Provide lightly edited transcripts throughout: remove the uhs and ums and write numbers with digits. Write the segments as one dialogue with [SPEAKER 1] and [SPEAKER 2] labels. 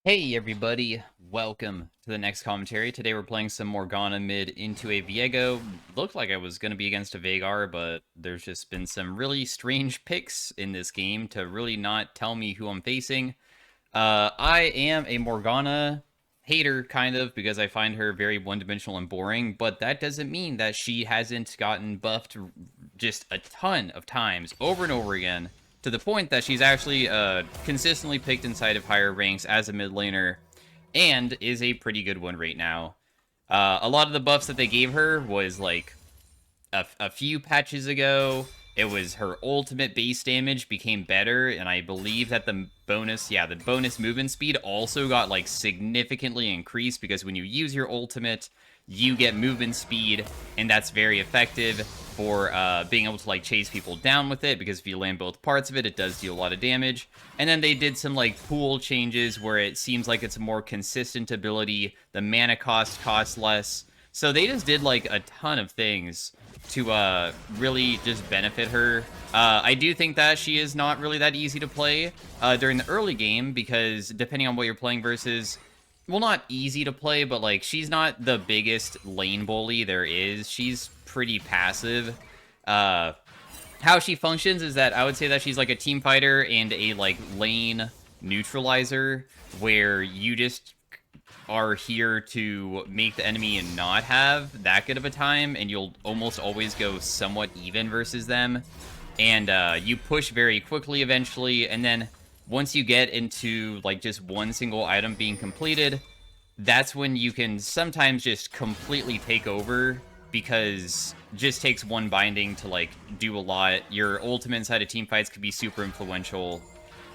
[SPEAKER 1] Hey everybody, welcome to the next commentary. Today we're playing some Morgana Mid into a Viego. Looked like I was going to be against a Veigar, but there's just been some really strange picks in this game to really not tell me who I'm facing. I am a Morgana hater, kind of, because I find her very one-dimensional and boring, but that doesn't mean that she hasn't gotten buffed just a ton of times, over and over again, to the point that she's actually consistently picked inside of higher ranks as a mid laner, and is a pretty good one right now. A lot of the buffs that they gave her was like a few patches ago. It was her ultimate base damage became better, and I believe that the bonus movement speed also got like significantly increased because when you use your ultimate, you get movement speed, and that's very effective for being able to like chase people down with it, because if you land both parts of it, it does deal a lot of damage. And then they did some like pool changes where it seems like it's a more consistent ability. The mana costs less. So they just did like a ton of things to really just benefit her. I do think that she is not really that easy to play during the early game, because depending on what you're playing versus, well, not easy to play, but like she's not the biggest lane bully there is. She's pretty passive. How she functions is that I would say that she's like a team fighter and a like lane neutralizer, where you just are here to make the enemy and not have that good of a time, and you'll almost always go somewhat even versus them. And you push very quickly eventually, and then once you get into like just one single item being completed, that's when you can sometimes just completely take over, because just takes one binding to like do a lot. Your ultimate inside of team fights could be super influential.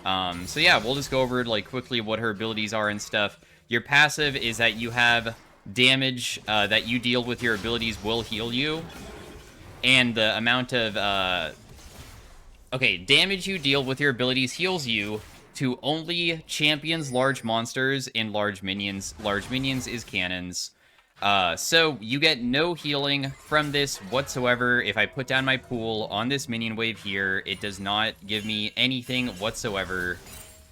[SPEAKER 1] So yeah, we'll just go over like quickly what her abilities are and stuff. Your passive is that you have damage that you deal with your abilities will heal you, and the amount of damage you deal with your abilities heals you to only champions, large monsters, and large minions. Large minions is cannons. So you get no healing from this whatsoever. If I put down my pool on this minion wave here, it does not give me anything whatsoever.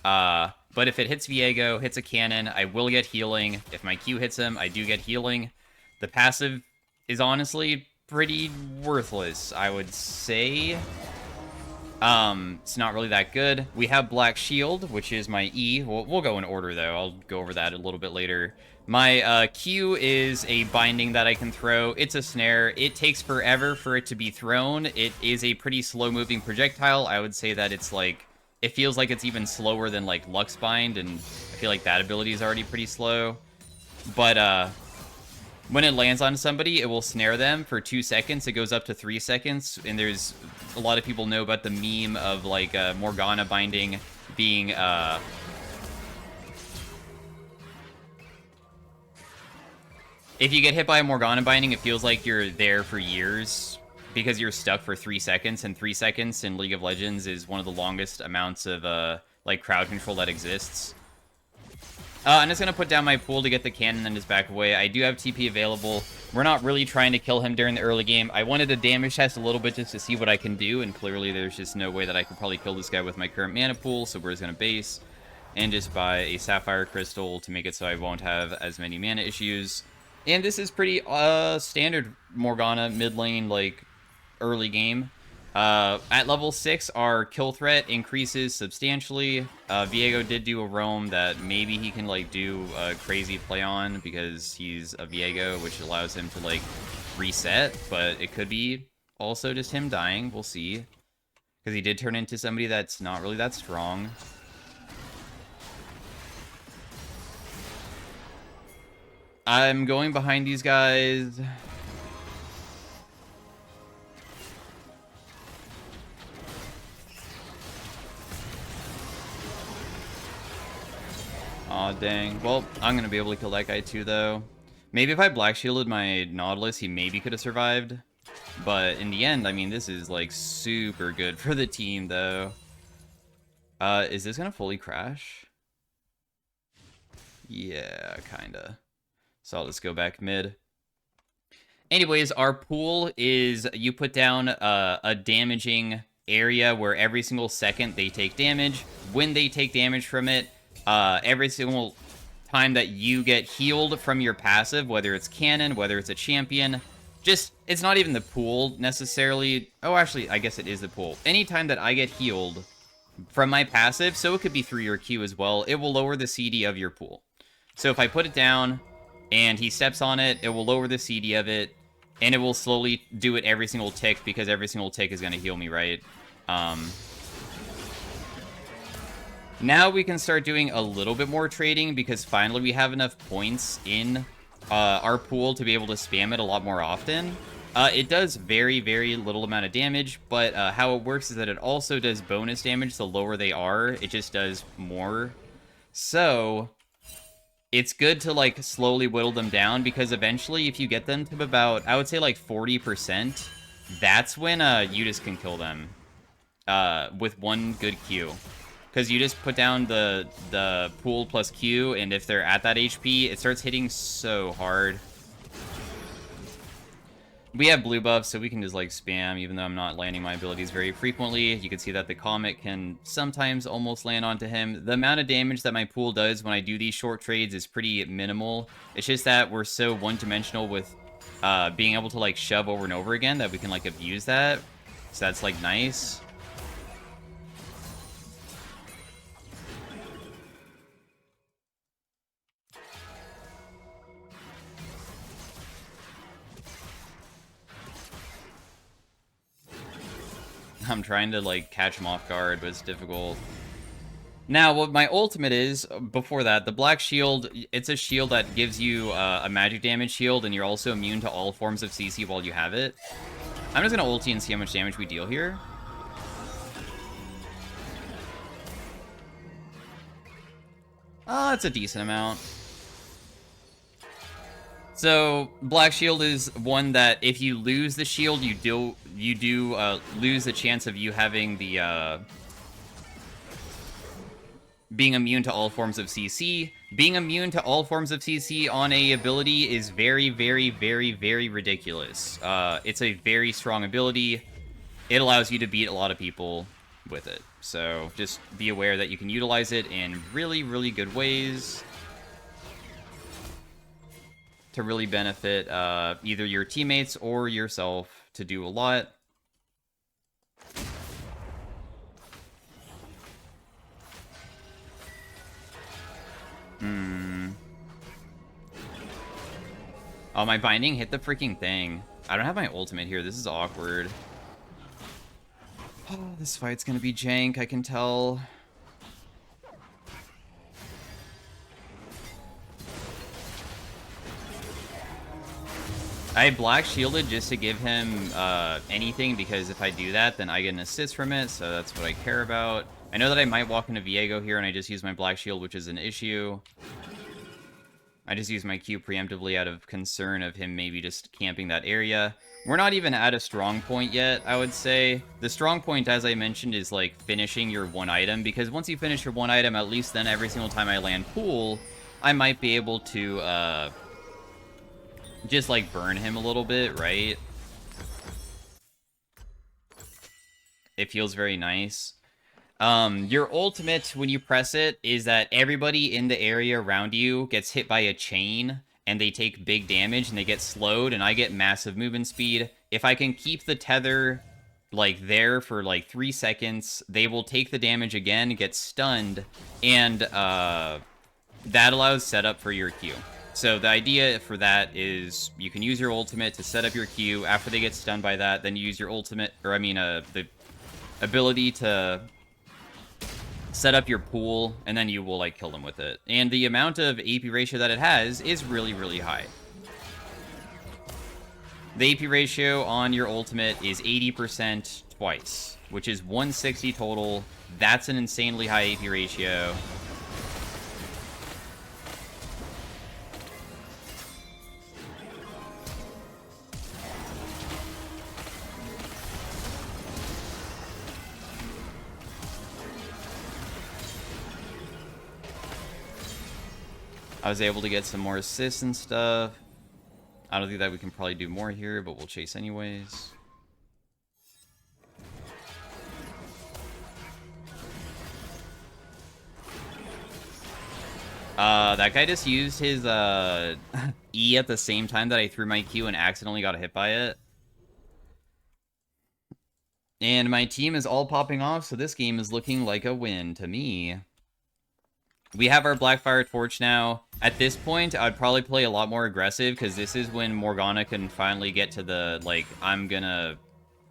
[SPEAKER 1] But if it hits Viego, hits a cannon, I will get healing. If my Q hits him, I do get healing. The passive is honestly pretty worthless, I would say. It's not really that good. We have Black Shield, which is my E. We'll go in order, though. I'll go over that a little bit later. My Q is a binding that I can throw. It's a snare. It takes forever for it to be thrown. It is a pretty slow-moving projectile. I would say that it's like, it feels like it's even slower than like Lux Bind, and I feel like that ability is already pretty slow. But when it lands on somebody, it will snare them for 2 seconds. It goes up to 3 seconds, and there's a lot of people know about the meme of like Morgana binding being if you get hit by a Morgana binding, it feels like you're there for years, because you're stuck for 3 seconds, and 3 seconds in League of Legends is one of the longest amounts of like crowd control that exists. I'm just going to put down my pool to get the cannon and just back away. I do have TP available. We're not really trying to kill him during the early game. I wanted to damage test a little bit just to see what I can do, and clearly there's just no way that I could probably kill this guy with my current mana pool, so we're just going to base and just buy a Sapphire Crystal to make it so I won't have as many mana issues. And this is pretty standard Morgana mid lane, like, early game. At level 6, our kill threat increases substantially. Viego did do a roam that maybe he can, like, do a crazy play on, because he's a Viego, which allows him to, like, reset, but it could be also just him dying. We'll see. Because he did turn into somebody that's not really that strong. I'm going behind these guys. Aw, dang. Well, I'm going to be able to kill that guy too, though. Maybe if I Black Shielded my Nautilus, he maybe could have survived. But in the end, I mean, this is, like, super good for the team, though. Is this going to fully crash? Yeah, kinda. So I'll just go back mid. Anyways, our pool is, you put down a damaging area where every single second they take damage. When they take damage from it, every single time that you get healed from your passive, whether it's cannon, whether it's a champion, just, it's not even the pool necessarily. Oh, actually, I guess it is the pool. Anytime that I get healed from my passive, so it could be through your Q as well, it will lower the CD of your pool. So if I put it down and he steps on it, it will lower the CD of it, and it will slowly do it every single tick, because every single tick is going to heal me, right? Now we can start doing a little bit more trading, because finally we have enough points in our pool to be able to spam it a lot more often. It does very, very little amount of damage, but how it works is that it also does bonus damage the lower they are. It just does more. So it's good to, like, slowly whittle them down, because eventually if you get them to about, I would say, like 40%, that's when you just can kill them with one good Q. Because you just put down the pool plus Q, and if they're at that HP, it starts hitting so hard. We have blue buffs, so we can just, like, spam, even though I'm not landing my abilities very frequently. You can see that the Comet can sometimes almost land onto him. The amount of damage that my pool does when I do these short trades is pretty minimal. It's just that we're so one-dimensional with being able to, like, shove over and over again that we can, like, abuse that. So that's, like, nice. I'm trying to, like, catch him off guard, but it's difficult. Now, what my ultimate is, before that, the Black Shield, it's a shield that gives you a magic damage shield, and you're also immune to all forms of CC while you have it. I'm just going to ulti and see how much damage we deal here. Oh, it's a decent amount. So, Black Shield is one that if you lose the shield, you do lose the chance of you having the being immune to all forms of CC. Being immune to all forms of CC on a ability is very, very, very, very ridiculous. It's a very strong ability. It allows you to beat a lot of people with it. So just be aware that you can utilize it in really, really good ways to really benefit either your teammates or yourself to do a lot. Oh, my binding hit the freaking thing. I don't have my ultimate here. This is awkward. Oh, this fight's gonna be jank, I can tell. I Black Shielded just to give him anything, because if I do that, then I get an assist from it, so that's what I care about. I know that I might walk into Viego here and I just use my Black Shield, which is an issue. I just use my Q preemptively out of concern of him maybe just camping that area. We're not even at a strong point yet, I would say. The strong point, as I mentioned, is, like, finishing your one item, because once you finish your one item, at least then every single time I land pool, I might be able to, just, like, burn him a little bit, right? It feels very nice. Your ultimate, when you press it, is that everybody in the area around you gets hit by a chain, and they take big damage, and they get slowed, and I get massive movement speed. If I can keep the tether, like, there for, like, 3 seconds, they will take the damage again, get stunned, and, that allows setup for your Q. So the idea for that is you can use your ultimate to set up your Q. After they get stunned by that, then you use your ultimate, or I mean, the ability to set up your pool, and then you will, like, kill them with it. And the amount of AP ratio that it has is really, really high. The AP ratio on your ultimate is 80% twice, which is 160 total. That's an insanely high AP ratio. I was able to get some more assists and stuff. I don't think that we can probably do more here, but we'll chase anyways. That guy just used his E at the same time that I threw my Q and accidentally got hit by it. And my team is all popping off, so this game is looking like a win to me. We have our Blackfire Torch now. At this point, I'd probably play a lot more aggressive, because this is when Morgana can finally get to the, like, I'm gonna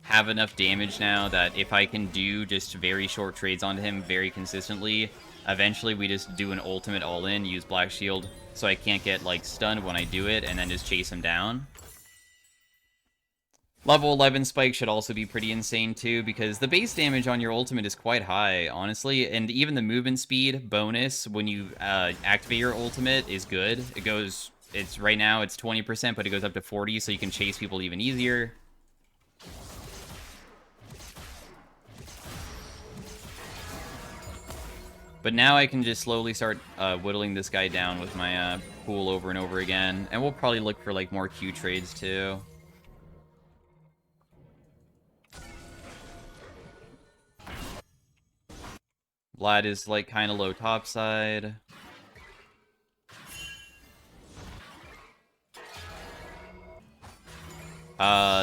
[SPEAKER 1] have enough damage now that if I can do just very short trades onto him very consistently, eventually we just do an ultimate all-in, use Black Shield, so I can't get, like, stunned when I do it, and then just chase him down. Level 11 spike should also be pretty insane too, because the base damage on your ultimate is quite high, honestly, and even the movement speed bonus when you activate your ultimate is good. Right now it's 20%, but it goes up to 40, so you can chase people even easier. But now I can just slowly start whittling this guy down with my pool over and over again, and we'll probably look for like more Q trades too. Vlad is, like, kind of low topside.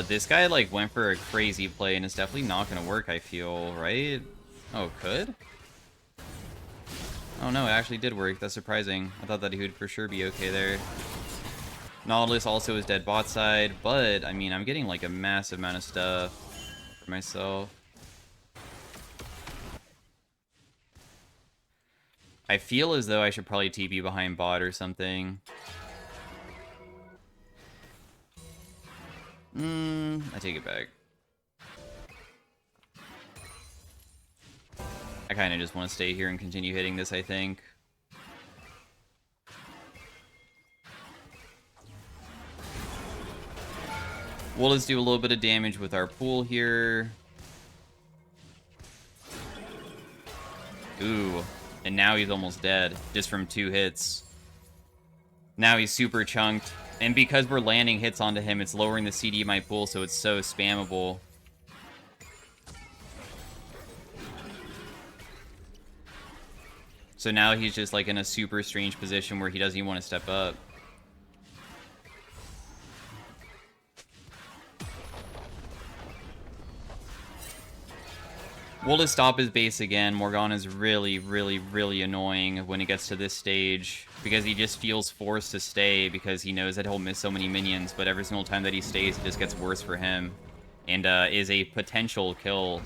[SPEAKER 1] This guy, like, went for a crazy play, and it's definitely not gonna work, I feel, right? Oh, it could? Oh, no, it actually did work. That's surprising. I thought that he would for sure be okay there. Nautilus also is dead bot side, but, I mean, I'm getting, like, a massive amount of stuff for myself. I feel as though I should probably TP behind bot or something. I take it back. I kind of just want to stay here and continue hitting this, I think. We'll just do a little bit of damage with our pool here. Ooh. And now he's almost dead, just from 2 hits. Now he's super chunked. And because we're landing hits onto him, it's lowering the CD of my pool, so it's so spammable. So now he's just like in a super strange position where he doesn't even want to step up. We'll just stop his base again. Morgana's really, really, really annoying when it gets to this stage, because he just feels forced to stay because he knows that he'll miss so many minions, but every single time that he stays, it just gets worse for him, and is a potential kill.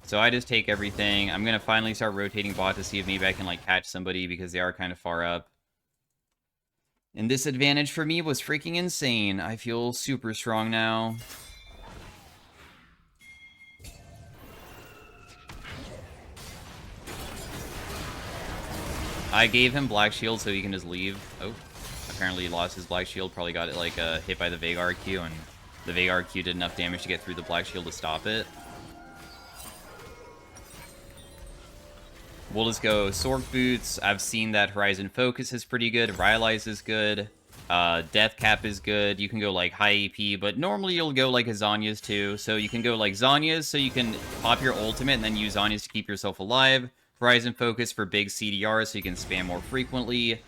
[SPEAKER 1] So I just take everything. I'm going to finally start rotating bot to see if maybe I can, like, catch somebody, because they are kind of far up. And this advantage for me was freaking insane. I feel super strong now. I gave him Black Shield so he can just leave. Oh, apparently he lost his Black Shield. Probably got it, like, hit by the Veigar Q, and the Veigar Q did enough damage to get through the Black Shield to stop it. We'll just go Sork Boots. I've seen that Horizon Focus is pretty good. Rylai's is good. Death Cap is good. You can go, like, high AP, but normally you'll go, like, a Zanya's too. So you can go, like, Zanya's, so you can pop your ultimate and then use Zanya's to keep yourself alive. Horizon Focus for big CDR, so you can spam more frequently.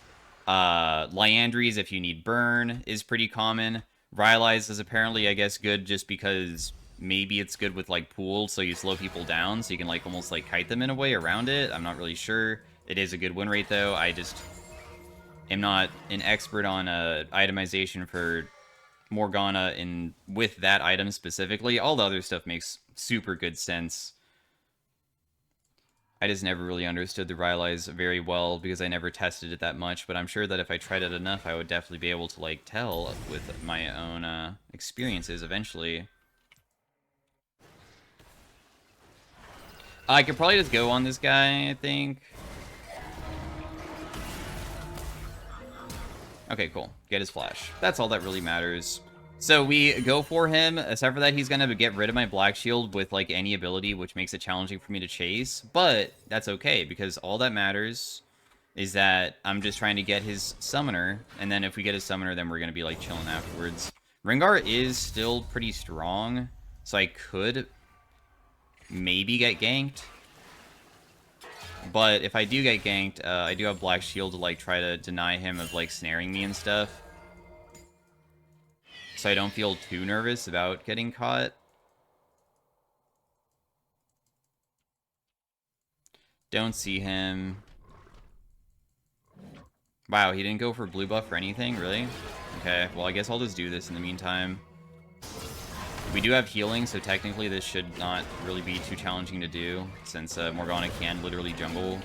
[SPEAKER 1] Liandry's, if you need burn, is pretty common. Rylai's is apparently, I guess, good just because maybe it's good with, like, pool, so you slow people down, so you can, like, almost, like, kite them in a way around it. I'm not really sure. It is a good win rate, though. I just am not an expert on itemization for Morgana with that item specifically. All the other stuff makes super good sense. I just never really understood the Rylai's very well because I never tested it that much, but I'm sure that if I tried it enough, I would definitely be able to, like, tell with my own experiences eventually. I could probably just go on this guy, I think. Okay, cool. Get his flash. That's all that really matters. So we go for him. Except for that, he's going to get rid of my Black Shield with, like, any ability, which makes it challenging for me to chase. But that's okay, because all that matters is that I'm just trying to get his summoner. And then if we get his summoner, then we're going to be, like, chilling afterwards. Rengar is still pretty strong, so I could maybe get ganked. But if I do get ganked, I do have Black Shield to, like, try to deny him of, like, snaring me and stuff. So I don't feel too nervous about getting caught. Don't see him. Wow, he didn't go for blue buff or anything? Really? Okay, well, I guess I'll just do this in the meantime. We do have healing, so technically this should not really be too challenging to do, since Morgana can literally jungle.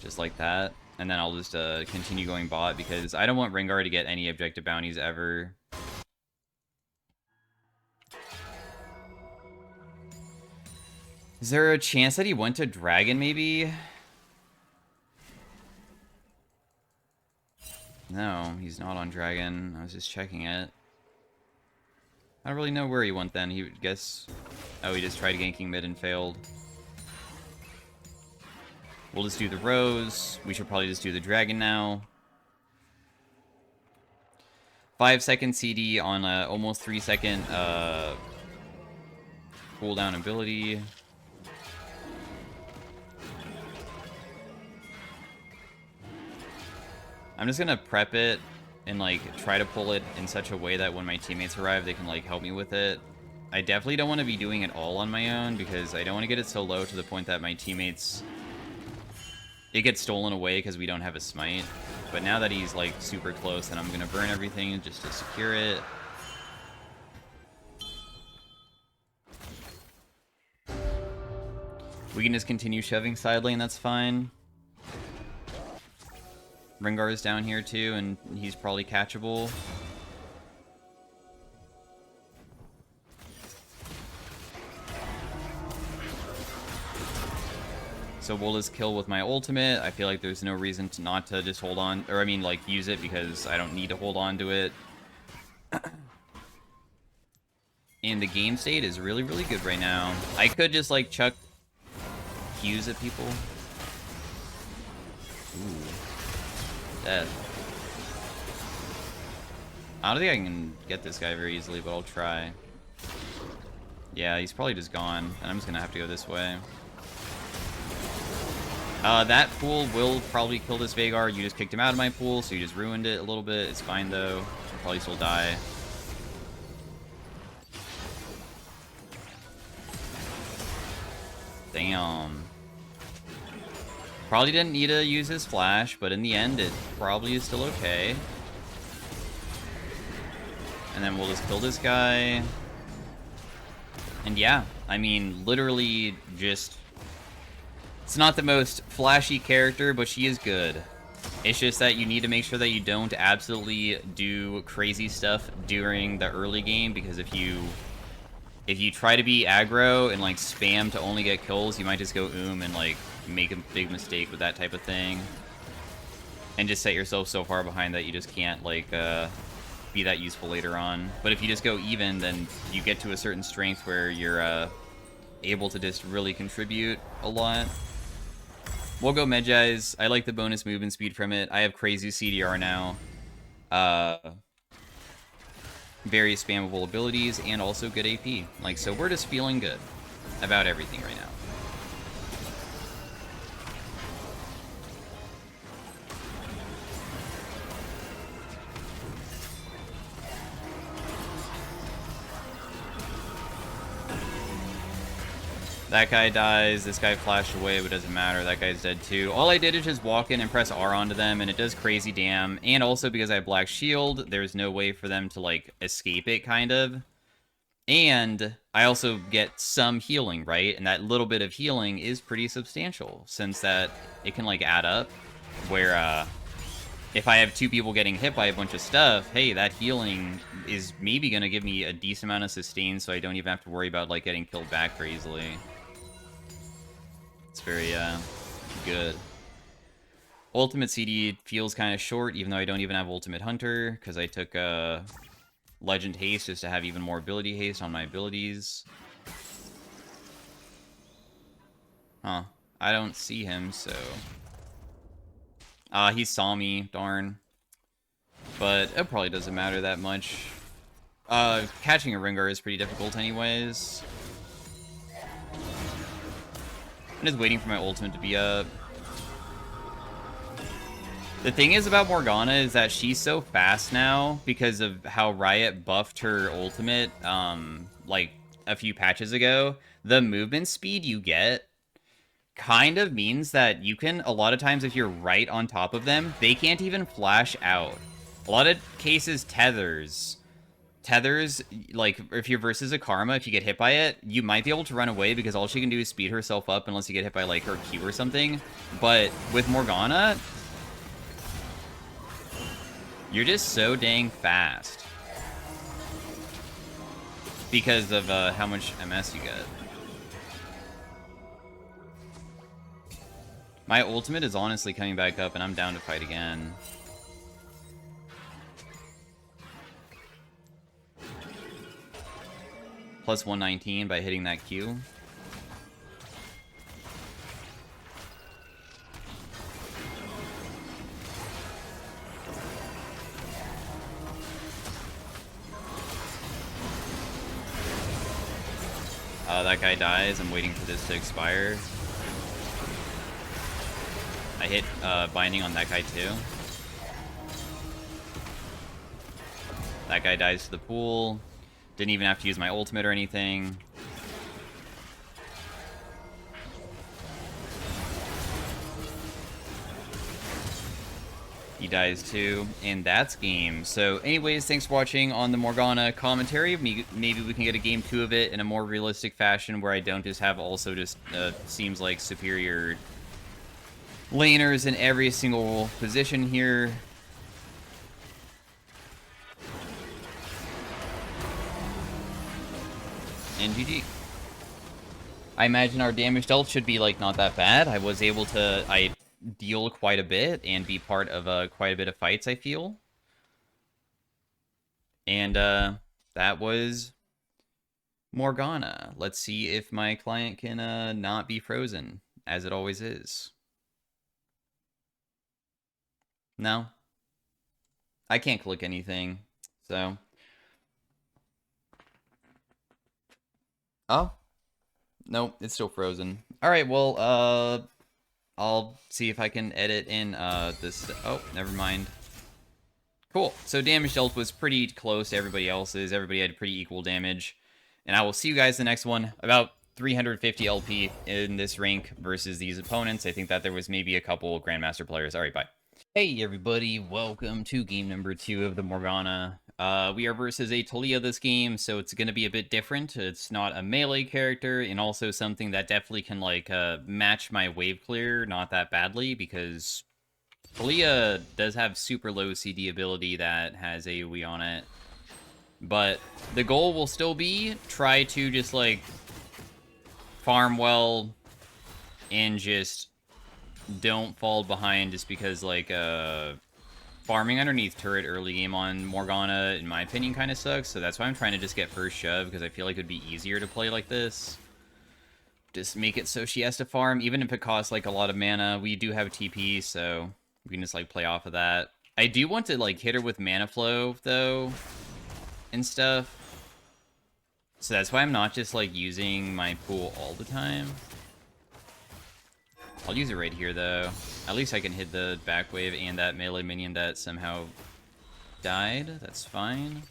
[SPEAKER 1] Just like that. And then I'll just continue going bot, because I don't want Rengar to get any objective bounties ever. Is there a chance that he went to Dragon, maybe? No, he's not on Dragon. I was just checking it. I don't really know where he went then. He would guess... Oh, he just tried ganking mid and failed. We'll just do the Rose. We should probably just do the Dragon now. 5-second CD on a almost 3-second cooldown ability. I'm just gonna prep it and, like, try to pull it in such a way that when my teammates arrive, they can, like, help me with it. I definitely don't want to be doing it all on my own, because I don't want to get it so low to the point that my teammates... It gets stolen away because we don't have a smite. But now that he's, like, super close, then I'm gonna burn everything just to secure it. We can just continue shoving side lane, that's fine. Rengar is down here too, and he's probably catchable. So we'll just kill with my ultimate. I feel like there's no reason to not to just hold on, or I mean, like, use it, because I don't need to hold on to it. And the game state is really, really good right now. I could just, like, chuck Qs at people. Ooh. Death. I don't think I can get this guy very easily, but I'll try. Yeah, he's probably just gone, and I'm just gonna have to go this way. That pool will probably kill this Veigar. You just kicked him out of my pool, so you just ruined it a little bit. It's fine, though. He'll probably still die. Damn. Probably didn't need to use his flash, but in the end, it probably is still okay. And then we'll just kill this guy. And yeah, I mean, literally just... It's not the most flashy character, but she is good. It's just that you need to make sure that you don't absolutely do crazy stuff during the early game, because if you try to be aggro and, like, spam to only get kills, you might just go and, like, make a big mistake with that type of thing. And just set yourself so far behind that you just can't, like, be that useful later on. But if you just go even, then you get to a certain strength where you're able to just really contribute a lot. We'll go Medjai's. I like the bonus movement speed from it. I have crazy CDR now. Very spammable abilities, and also good AP. Like, so we're just feeling good about everything right now. That guy dies, this guy flashed away, but it doesn't matter, that guy's dead too. All I did is just walk in and press R onto them, and it does crazy damn. And also, because I have Black Shield, there's no way for them to, like, escape it, kind of. And I also get some healing, right? And that little bit of healing is pretty substantial, since that it can, like, add up. Where, if I have two people getting hit by a bunch of stuff, hey, that healing is maybe going to give me a decent amount of sustain, so I don't even have to worry about, like, getting killed back very easily. It's very, good. Ultimate CD feels kind of short, even though I don't even have Ultimate Hunter, because I took, Legend Haste just to have even more ability haste on my abilities. Huh. I don't see him, so... he saw me, darn. But it probably doesn't matter that much. Catching a Rengar is pretty difficult anyways. I'm just waiting for my ultimate to be up. The thing is about Morgana is that she's so fast now because of how Riot buffed her ultimate, like, a few patches ago. The movement speed you get kind of means that you can, a lot of times if you're right on top of them, they can't even flash out. A lot of cases, tethers, like, if you're versus a Karma, if you get hit by it, you might be able to run away because all she can do is speed herself up unless you get hit by, like, her Q or something. But with Morgana, you're just so dang fast because of how much MS you get. My ultimate is honestly coming back up, and I'm down to fight again. Plus 119 by hitting that Q. That guy dies. I'm waiting for this to expire. I hit binding on that guy too. That guy dies to the pool. Didn't even have to use my ultimate or anything. He dies too, and that's game. So anyways, thanks for watching on the Morgana commentary. Maybe we can get a game 2 of it in a more realistic fashion where I don't just have also just seems like superior laners in every single position here. And GG. I imagine our damage dealt should be, like, not that bad. I was able to, deal quite a bit and be part of quite a bit of fights, I feel. And that was Morgana. Let's see if my client can not be frozen, as it always is. No. I can't click anything, so. Oh. Nope, it's still frozen. Alright, well, I'll see if I can edit in this. Oh, never mind. Cool. So damage dealt was pretty close to everybody else's. Everybody had pretty equal damage. And I will see you guys in the next one. About 350 LP in this rank versus these opponents. I think that there was maybe a couple Grandmaster players. Alright, bye. Hey everybody, welcome to game number 2 of the Morgana. We are versus a Taliyah this game, so it's going to be a bit different. It's not a melee character, and also something that definitely can, like, match my wave clear not that badly, because Taliyah does have super low CD ability that has AoE on it. But the goal will still be try to just, like, farm well and just don't fall behind just because, like, farming underneath turret early game on Morgana, in my opinion, kind of sucks. So that's why I'm trying to just get first shove, because I feel like it would be easier to play like this. Just make it so she has to farm, even if it costs, like, a lot of mana. We do have TP, so we can just, like, play off of that. I do want to, like, hit her with mana flow, though, and stuff. So that's why I'm not just, like, using my pool all the time. I'll use it right here, though. At least I can hit the back wave and that melee minion that somehow died. That's fine.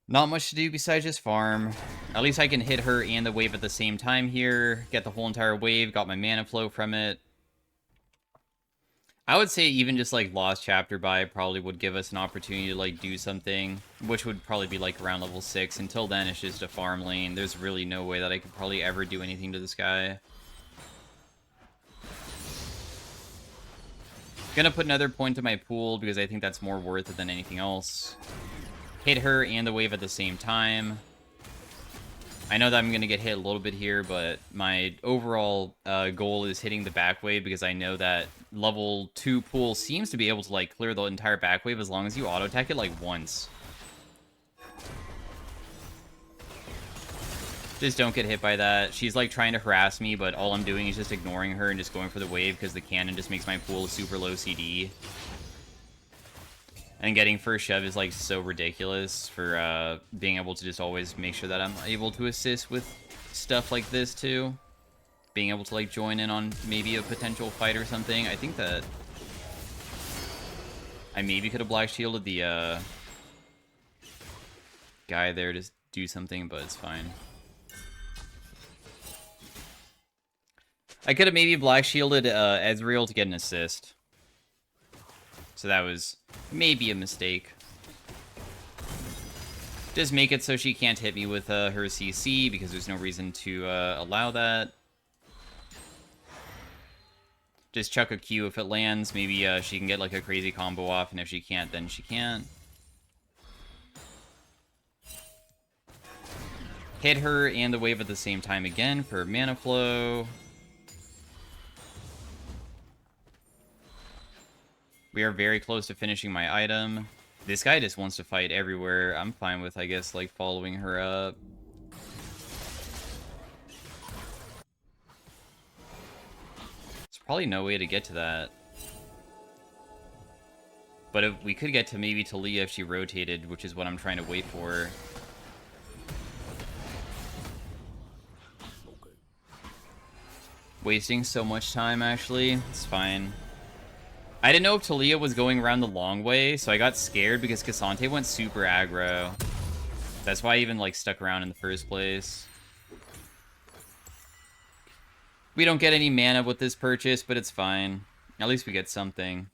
[SPEAKER 1] Not much to do besides just farm. At least I can hit her and the wave at the same time here. Get the whole entire wave. Got my mana flow from it. I would say even just, like, Lost Chapter by probably would give us an opportunity to, like, do something, which would probably be, like, around level 6. Until then, it's just a farm lane. There's really no way that I could probably ever do anything to this guy. Gonna put another point to my pool because I think that's more worth it than anything else. Hit her and the wave at the same time. I know that I'm going to get hit a little bit here, but my overall goal is hitting the back wave because I know that level 2 pool seems to be able to, like, clear the entire back wave as long as you auto-attack it, like, once. Just don't get hit by that. She's, like, trying to harass me, but all I'm doing is just ignoring her and just going for the wave because the cannon just makes my pool super low CD. And getting first shove is, like, so ridiculous for being able to just always make sure that I'm able to assist with stuff like this, too. Being able to, like, join in on maybe a potential fight or something. I think that I maybe could have black shielded the guy there to do something, but it's fine. I could have maybe black shielded Ezreal to get an assist. So that was maybe a mistake. Just make it so she can't hit me with her CC, because there's no reason to allow that. Just chuck a Q if it lands. Maybe she can get like a crazy combo off, and if she can't, then she can't. Hit her and the wave at the same time again for mana flow. We are very close to finishing my item. This guy just wants to fight everywhere. I'm fine with, I guess, like, following her up. There's probably no way to get to that. But if we could get to maybe Talia if she rotated, which is what I'm trying to wait for. Wasting so much time, actually. It's fine. I didn't know if Talia was going around the long way, so I got scared because Cassante went super aggro. That's why I even, like, stuck around in the first place. We don't get any mana with this purchase, but it's fine. At least we get something.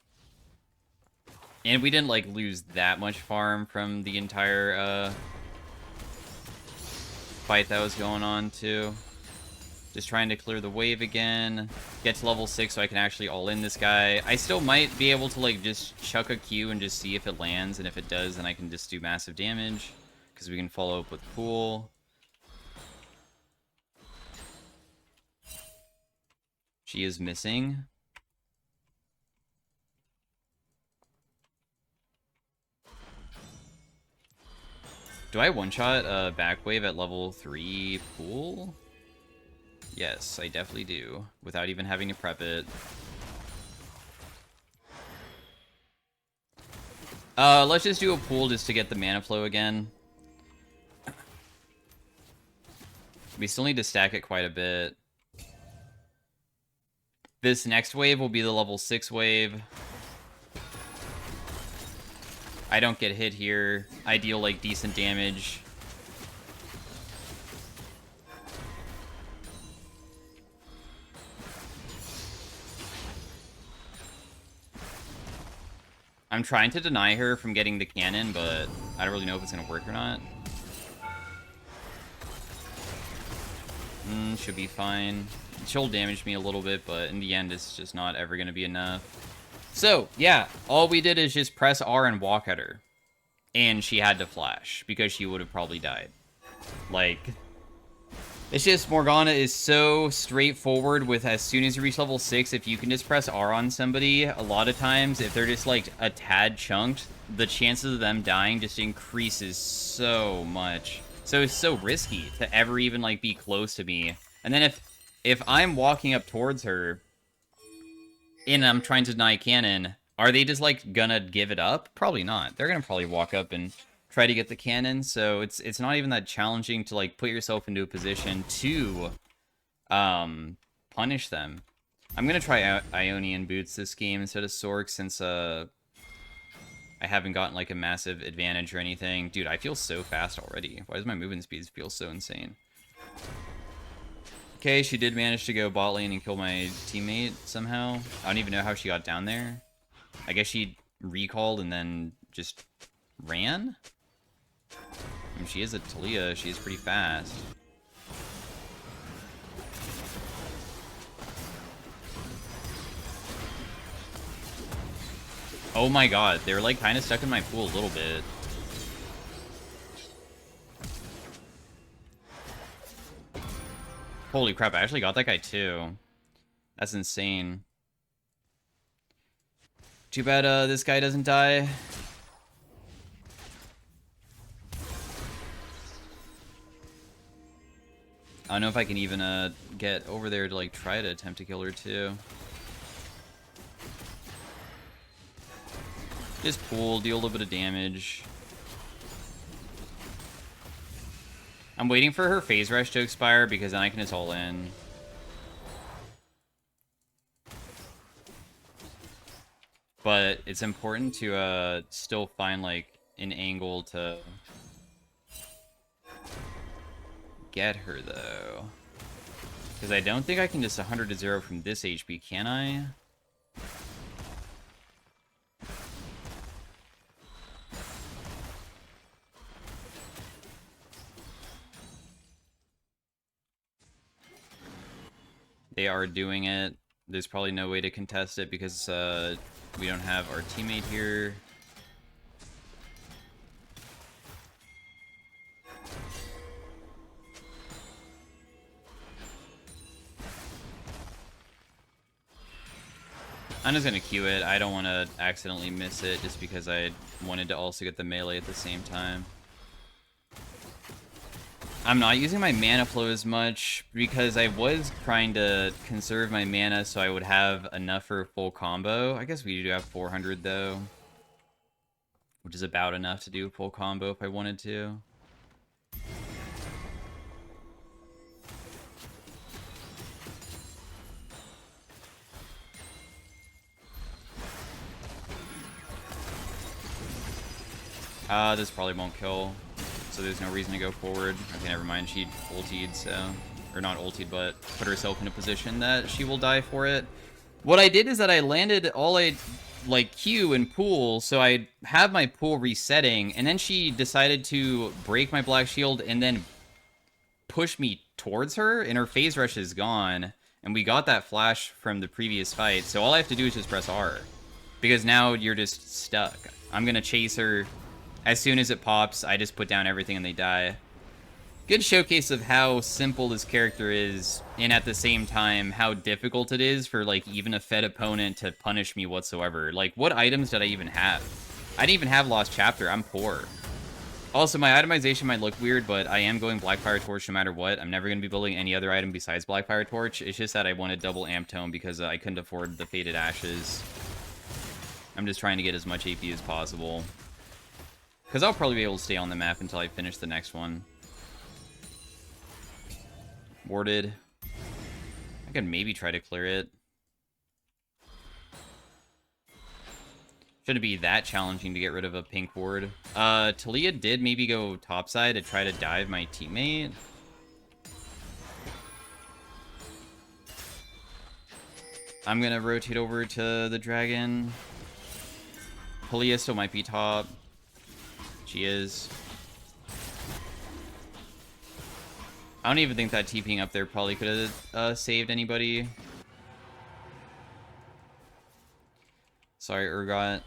[SPEAKER 1] And we didn't, like, lose that much farm from the entire, fight that was going on, too. Just trying to clear the wave again. Get to level 6 so I can actually all-in this guy. I still might be able to, like, just chuck a Q and just see if it lands. And if it does, then I can just do massive damage. Because we can follow up with Pool. She is missing. Do I one-shot back wave at level 3 Pool? Yes, I definitely do, without even having to prep it. Let's just do a pool just to get the mana flow again. We still need to stack it quite a bit. This next wave will be the level 6 wave. I don't get hit here. I deal, like, decent damage. I'm trying to deny her from getting the cannon, but I don't really know if it's going to work or not. Should be fine. She'll damage me a little bit, but in the end, it's just not ever going to be enough. So, yeah, all we did is just press R and walk at her. And she had to flash, because she would have probably died. Like, it's just Morgana is so straightforward with as soon as you reach level 6, if you can just press R on somebody, a lot of times, if they're just, like, a tad chunked, the chances of them dying just increases so much. So it's so risky to ever even, like, be close to me. And then if I'm walking up towards her, and I'm trying to deny cannon, are they just, like, gonna give it up? Probably not. They're gonna probably walk up and try to get the cannon, so it's not even that challenging to, like, put yourself into a position to punish them. I'm gonna try Ionian Boots this game instead of Sork, since I haven't gotten, like, a massive advantage or anything. Dude, I feel so fast already. Why does my movement speed feel so insane? Okay, she did manage to go bot lane and kill my teammate somehow. I don't even know how she got down there. I guess she recalled and then just ran? I mean, she is a Talia. She is pretty fast. Oh my god, they were, like, kind of stuck in my pool a little bit. Holy crap, I actually got that guy too. That's insane. Too bad this guy doesn't die. I don't know if I can even get over there to, like, try to attempt to kill her too. Just pull, deal a little bit of damage. I'm waiting for her phase rush to expire because then I can just all in. But it's important to still find like an angle to get her though. Because I don't think I can just 100 to 0 from this HP, can I? They are doing it. There's probably no way to contest it because we don't have our teammate here. I'm just gonna Q it. I don't want to accidentally miss it just because I wanted to also get the melee at the same time. I'm not using my mana flow as much because I was trying to conserve my mana so I would have enough for a full combo. I guess we do have 400 though, which is about enough to do a full combo if I wanted to. This probably won't kill, so there's no reason to go forward. Okay, never mind. She ultied, so... Or not ultied, but put herself in a position that she will die for it. What I did is that I landed all I... like, Q and pool, so I have my pool resetting, and then she decided to break my black shield and then push me towards her, and her phase rush is gone. And we got that flash from the previous fight, so all I have to do is just press R. Because now you're just stuck. I'm gonna chase her. As soon as it pops, I just put down everything and they die. Good showcase of how simple this character is, and at the same time, how difficult it is for, like, even a fed opponent to punish me whatsoever. Like, what items did I even have? I didn't even have Lost Chapter. I'm poor. Also, my itemization might look weird, but I am going Blackfire Torch no matter what. I'm never going to be building any other item besides Blackfire Torch. It's just that I wanted double Amp Tome because I couldn't afford the Faded Ashes. I'm just trying to get as much AP as possible. Because I'll probably be able to stay on the map until I finish the next one. Warded. I could maybe try to clear it. Shouldn't be that challenging to get rid of a pink ward. Talia did maybe go topside to try to dive my teammate. I'm gonna rotate over to the dragon. Talia still might be top. She is. I don't even think that TPing up there probably could have saved anybody. Sorry, Urgot.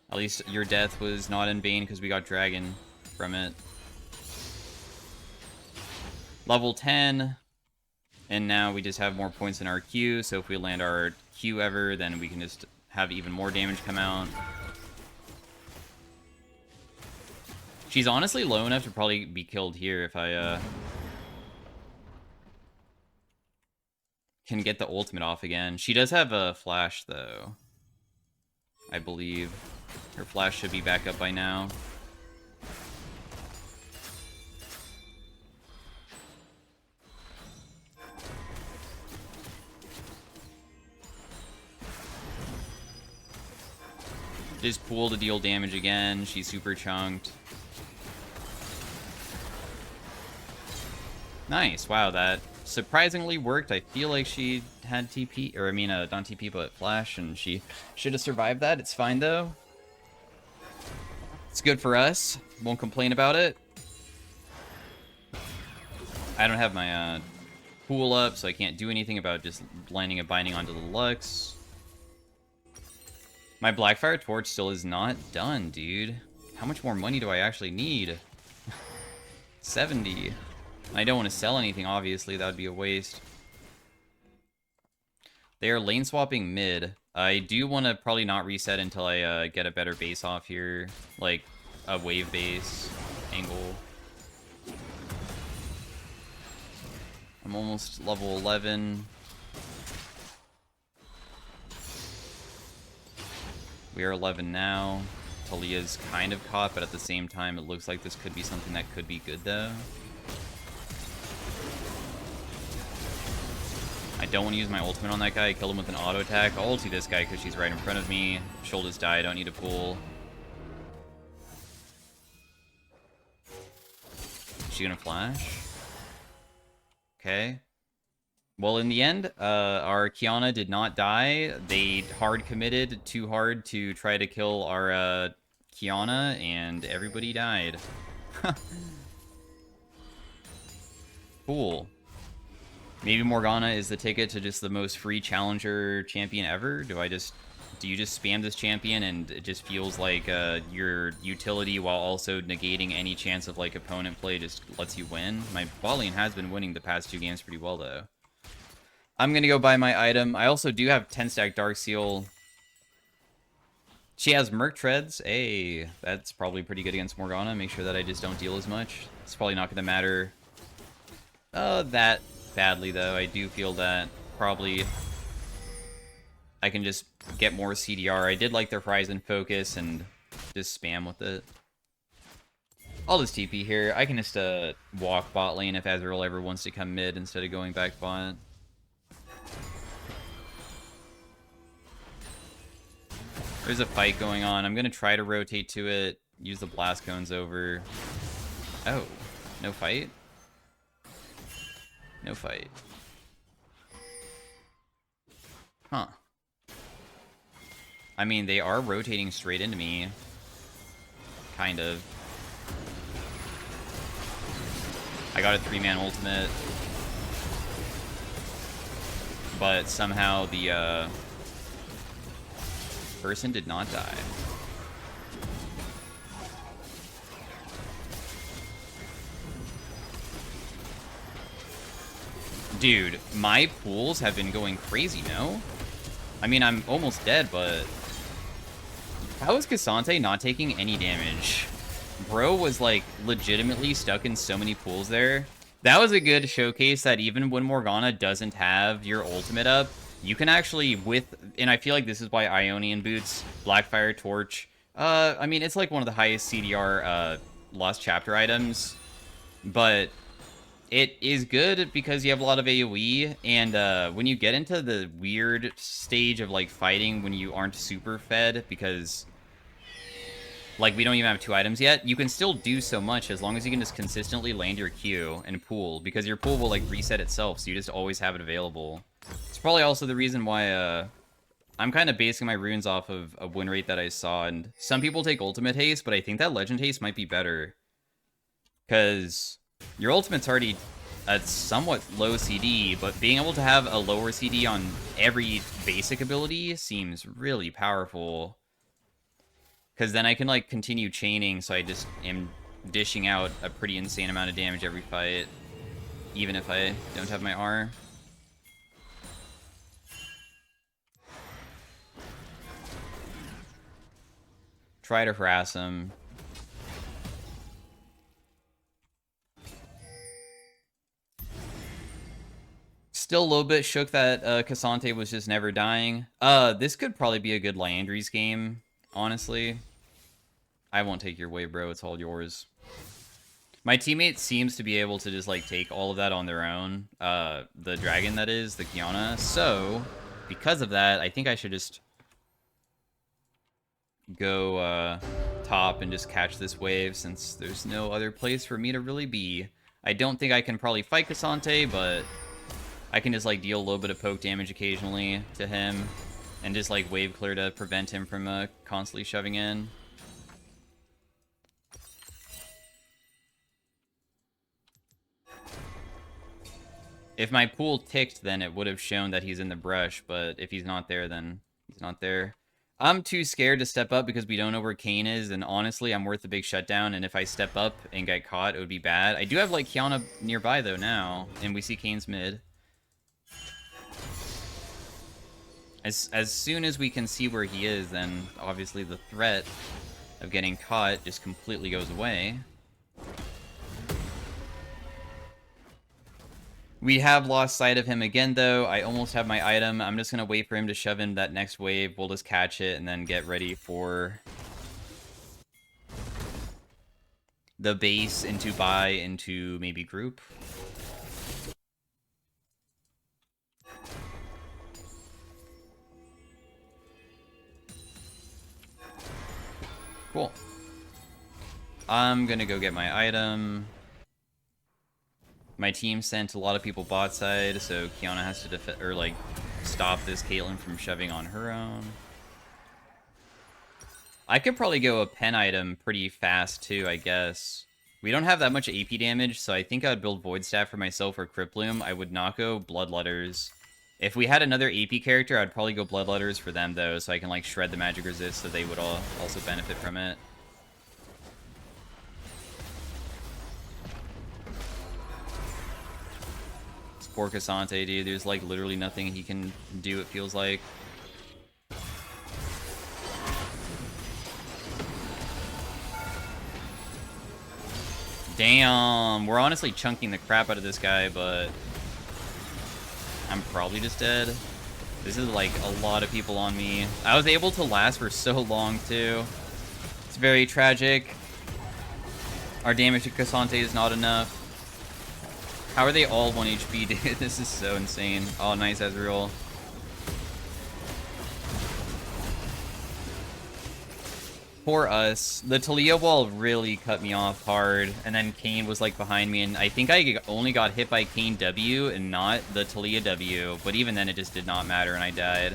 [SPEAKER 1] At least your death was not in vain because we got dragon from it. Level 10. And now we just have more points in our Q, so if we land our Q ever, then we can just have even more damage come out. She's honestly low enough to probably be killed here if I can get the ultimate off again. She does have a flash, though. I believe. Her flash should be back up by now. Just pool to deal damage again. She's super chunked. Nice. Wow, that surprisingly worked. I feel like she had TP, or I mean, not TP, but flash, and she should have survived that. It's fine, though. It's good for us. Won't complain about it. I don't have my pool up, so I can't do anything about just landing a binding onto the Lux. My Blackfire Torch still is not done, dude. How much more money do I actually need? 70. I don't want to sell anything, obviously. That would be a waste. They are lane swapping mid. I do want to probably not reset until I get a better base off here. Like, a wave base angle. I'm almost level 11. We are 11 now. Talia's kind of caught, but at the same time, it looks like this could be something that could be good, though. I don't want to use my ultimate on that guy. Kill him with an auto attack. I'll ulti this guy because she's right in front of me. Shoulders die. I don't need to pull. Is she gonna flash? Okay. Well, in the end, our Kiana did not die. They hard committed too hard to try to kill our Kiana, and everybody died. Cool. Maybe Morgana is the ticket to just the most free challenger champion ever? Do you just spam this champion and it just feels like your utility while also negating any chance of like opponent play just lets you win? My bot lane has been winning the past 2 games pretty well though. I'm gonna go buy my item. I also do have 10 stack Dark Seal. She has Merc Treads. Hey, that's probably pretty good against Morgana. Make sure that I just don't deal as much. It's probably not gonna matter that badly though. I do feel that probably I can just get more CDR. I did like their Horizon focus and just spam with it. I'll just TP here. I can just walk bot lane if Azrael ever wants to come mid instead of going back bot. There's a fight going on. I'm gonna try to rotate to it. Use the blast cones over. Oh, no fight? No fight. Huh. I mean, they are rotating straight into me. Kind of. I got a 3-man ultimate. But somehow the person did not die. Dude, my pools have been going crazy, no? I mean, I'm almost dead, but... How is Cassante not taking any damage? Bro was, like, legitimately stuck in so many pools there. That was a good showcase that even when Morgana doesn't have your ultimate up, you can actually, and I feel like this is why Ionian Boots, Blackfire Torch, I mean, it's like one of the highest CDR, Lost Chapter items, but... It is good because you have a lot of AoE, and when you get into the weird stage of, like, fighting when you aren't super fed, because, like, we don't even have 2 items yet, you can still do so much as long as you can just consistently land your Q and pool, because your pool will, like, reset itself, so you just always have it available. It's probably also the reason why, I'm kind of basing my runes off of a win rate that I saw, and some people take Ultimate Haste, but I think that Legend Haste might be better, because... Your ultimate's already a somewhat low CD, but being able to have a lower CD on every basic ability seems really powerful. Because then I can, like, continue chaining, so I just am dishing out a pretty insane amount of damage every fight, even if I don't have my R. Try to harass him. Still a little bit shook that Cassante was just never dying. This could probably be a good Liandry's game, honestly. I won't take your wave, bro. It's all yours. My teammate seems to be able to just, like, take all of that on their own. The dragon, that is, the Kiana. So, because of that, I think I should just go top and just catch this wave, since there's no other place for me to really be. I don't think I can probably fight Cassante, but... I can just, like, deal a little bit of poke damage occasionally to him, and just, like, wave clear to prevent him from constantly shoving in. If my pool ticked, then it would have shown that he's in the brush, but if he's not there, then he's not there. I'm too scared to step up because we don't know where Kayn is, and honestly, I'm worth a big shutdown, and if I step up and get caught, it would be bad. I do have, like, Kiana nearby, though, now, and we see Kayn's mid. As soon as we can see where he is, then obviously the threat of getting caught just completely goes away. We have lost sight of him again, though. I almost have my item. I'm just going to wait for him to shove in that next wave. We'll just catch it and then get ready for the base into buy into maybe group. Cool. I'm going to go get my item. My team sent a lot of people bot side, so Kiana has to defend or like stop this Caitlyn from shoving on her own. I could probably go a pen item pretty fast too, I guess. We don't have that much AP damage, so I think I would build Void Staff for myself or Crypt Bloom. I would not go Bloodletters. If we had another AP character, I'd probably go Bloodletters for them though, so I can like shred the magic resist so they would all also benefit from it. Poor Cassante, dude. There's like literally nothing he can do, it feels like. Damn. We're honestly chunking the crap out of this guy, but I'm probably just dead. This is like a lot of people on me. I was able to last for so long, too. It's very tragic. Our damage to Cassante is not enough. How are they all 1 HP, dude? This is so insane. Oh, nice, Ezreal. Poor us. The Talia wall really cut me off hard, and then Kayn was, like, behind me, and I think I only got hit by Kayn W and not the Talia W, but even then it just did not matter, and I died.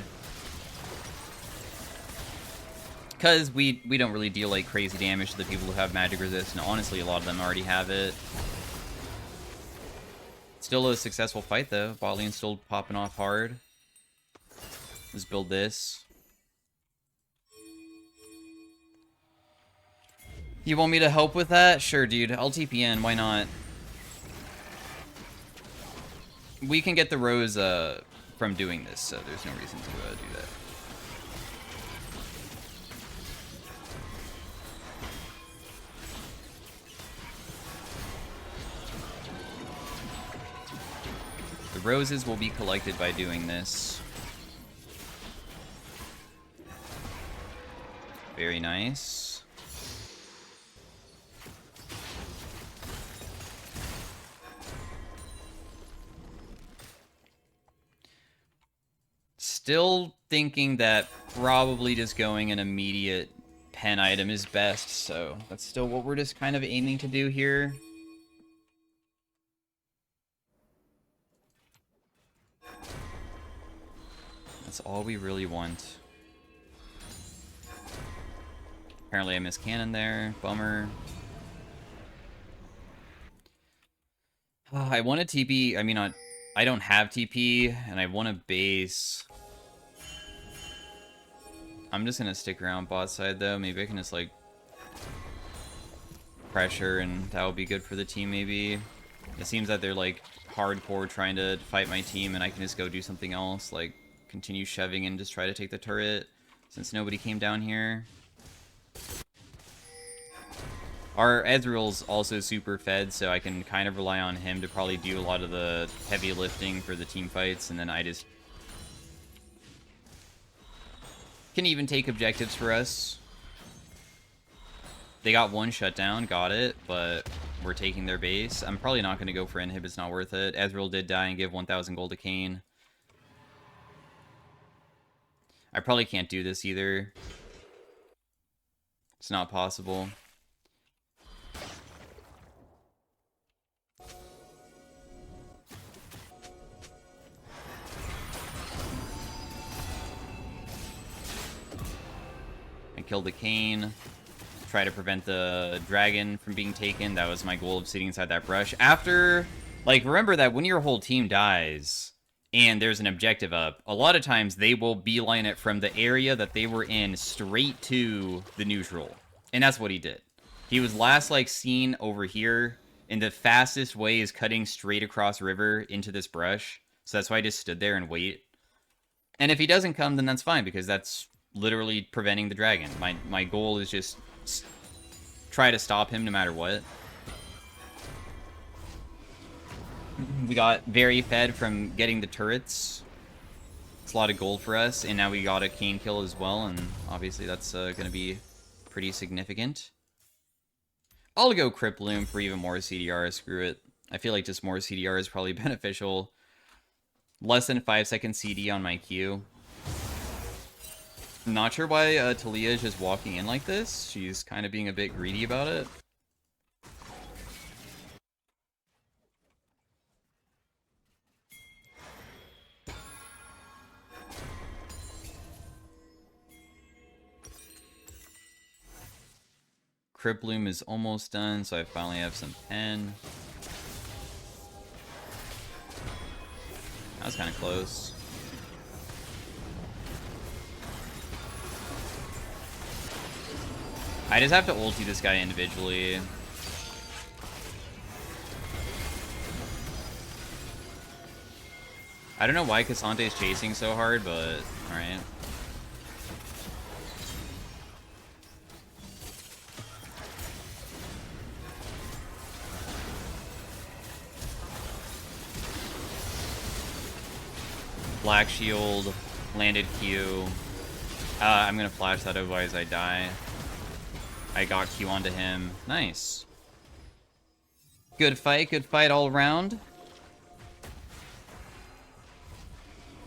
[SPEAKER 1] Because we don't really deal, like, crazy damage to the people who have magic resist, and honestly, a lot of them already have it. Still a successful fight, though. Bot lane's still popping off hard. Let's build this. You want me to help with that? Sure, dude. I'll TP in. Why not? We can get the Rose from doing this, so there's no reason to do that. The roses will be collected by doing this. Very nice. Still thinking that probably just going an immediate pen item is best, so that's still what we're just kind of aiming to do here. That's all we really want. Apparently I missed cannon there. Bummer. I want a TP. I mean, I don't have TP, and I want a base. I'm just gonna stick around bot side, though. Maybe I can just, like, pressure, and that would be good for the team, maybe. It seems that they're, like, hardcore trying to fight my team, and I can just go do something else, like continue shoving and just try to take the turret, since nobody came down here. Our Ezreal's also super fed, so I can kind of rely on him to probably do a lot of the heavy lifting for the team fights, and then I just can even take objectives for us. They got one shutdown, got it, but we're taking their base. I'm probably not going to go for inhib, it's not worth it. Ezreal did die and give 1,000 gold to Kayn. I probably can't do this either. It's not possible. I killed the Kayn. Try to prevent the dragon from being taken. That was my goal of sitting inside that brush. After, like, remember that when your whole team dies and there's an objective up, a lot of times they will beeline it from the area that they were in straight to the neutral. And that's what he did. He was last, like, seen over here, and the fastest way is cutting straight across river into this brush. So that's why I just stood there and wait. And if he doesn't come, then that's fine, because that's literally preventing the dragon. My goal is just try to stop him no matter what. We got very fed from getting the turrets. It's a lot of gold for us, and now we got a cane kill as well, and obviously that's going to be pretty significant. I'll go Crypt Loom for even more CDR, screw it. I feel like just more CDR is probably beneficial. Less than 5-second CD on my Q. Not sure why Talia is just walking in like this. She's kind of being a bit greedy about it. Crypt Bloom is almost done, so I finally have some pen. That was kind of close. I just have to ulti this guy individually. I don't know why Cassante's chasing so hard, but alright. Black shield, landed Q. I'm gonna flash that, otherwise I die. I got Q onto him. Nice. Good fight all around.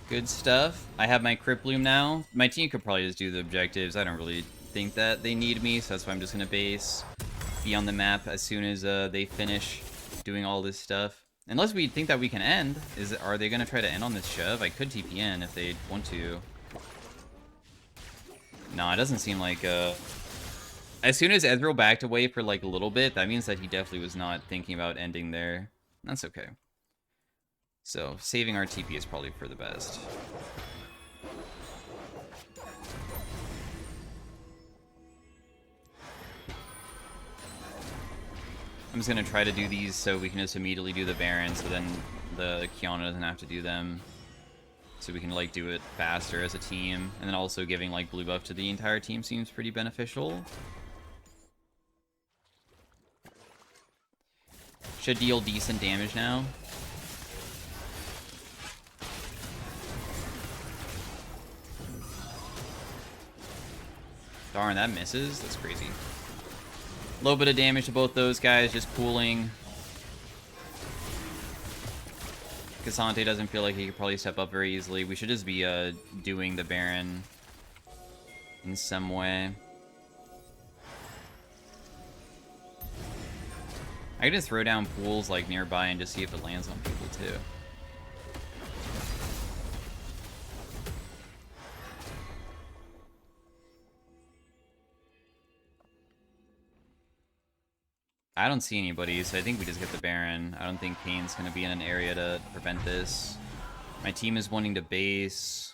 [SPEAKER 1] Good stuff. I have my Crypt Bloom now. My team could probably just do the objectives. I don't really think that they need me, so that's why I'm just gonna base. Be on the map as soon as they finish doing all this stuff. Unless we think that we can end. Are they gonna try to end on this shove? I could TP in if they want to. No, it doesn't seem like as soon as Ezreal backed away for like a little bit, that means that he definitely was not thinking about ending there. That's okay. So, saving our TP is probably for the best. I'm just gonna try to do these so we can just immediately do the Baron, so then the Kiana doesn't have to do them. So we can like do it faster as a team. And then also giving like blue buff to the entire team seems pretty beneficial. Should deal decent damage now. Darn, that misses. That's crazy. A little bit of damage to both those guys, just pooling. Cassante doesn't feel like he could probably step up very easily. We should just be doing the Baron in some way. I could just throw down pools like nearby and just see if it lands on people too. I don't see anybody, so I think we just get the Baron. I don't think Kane's going to be in an area to prevent this. My team is wanting to base.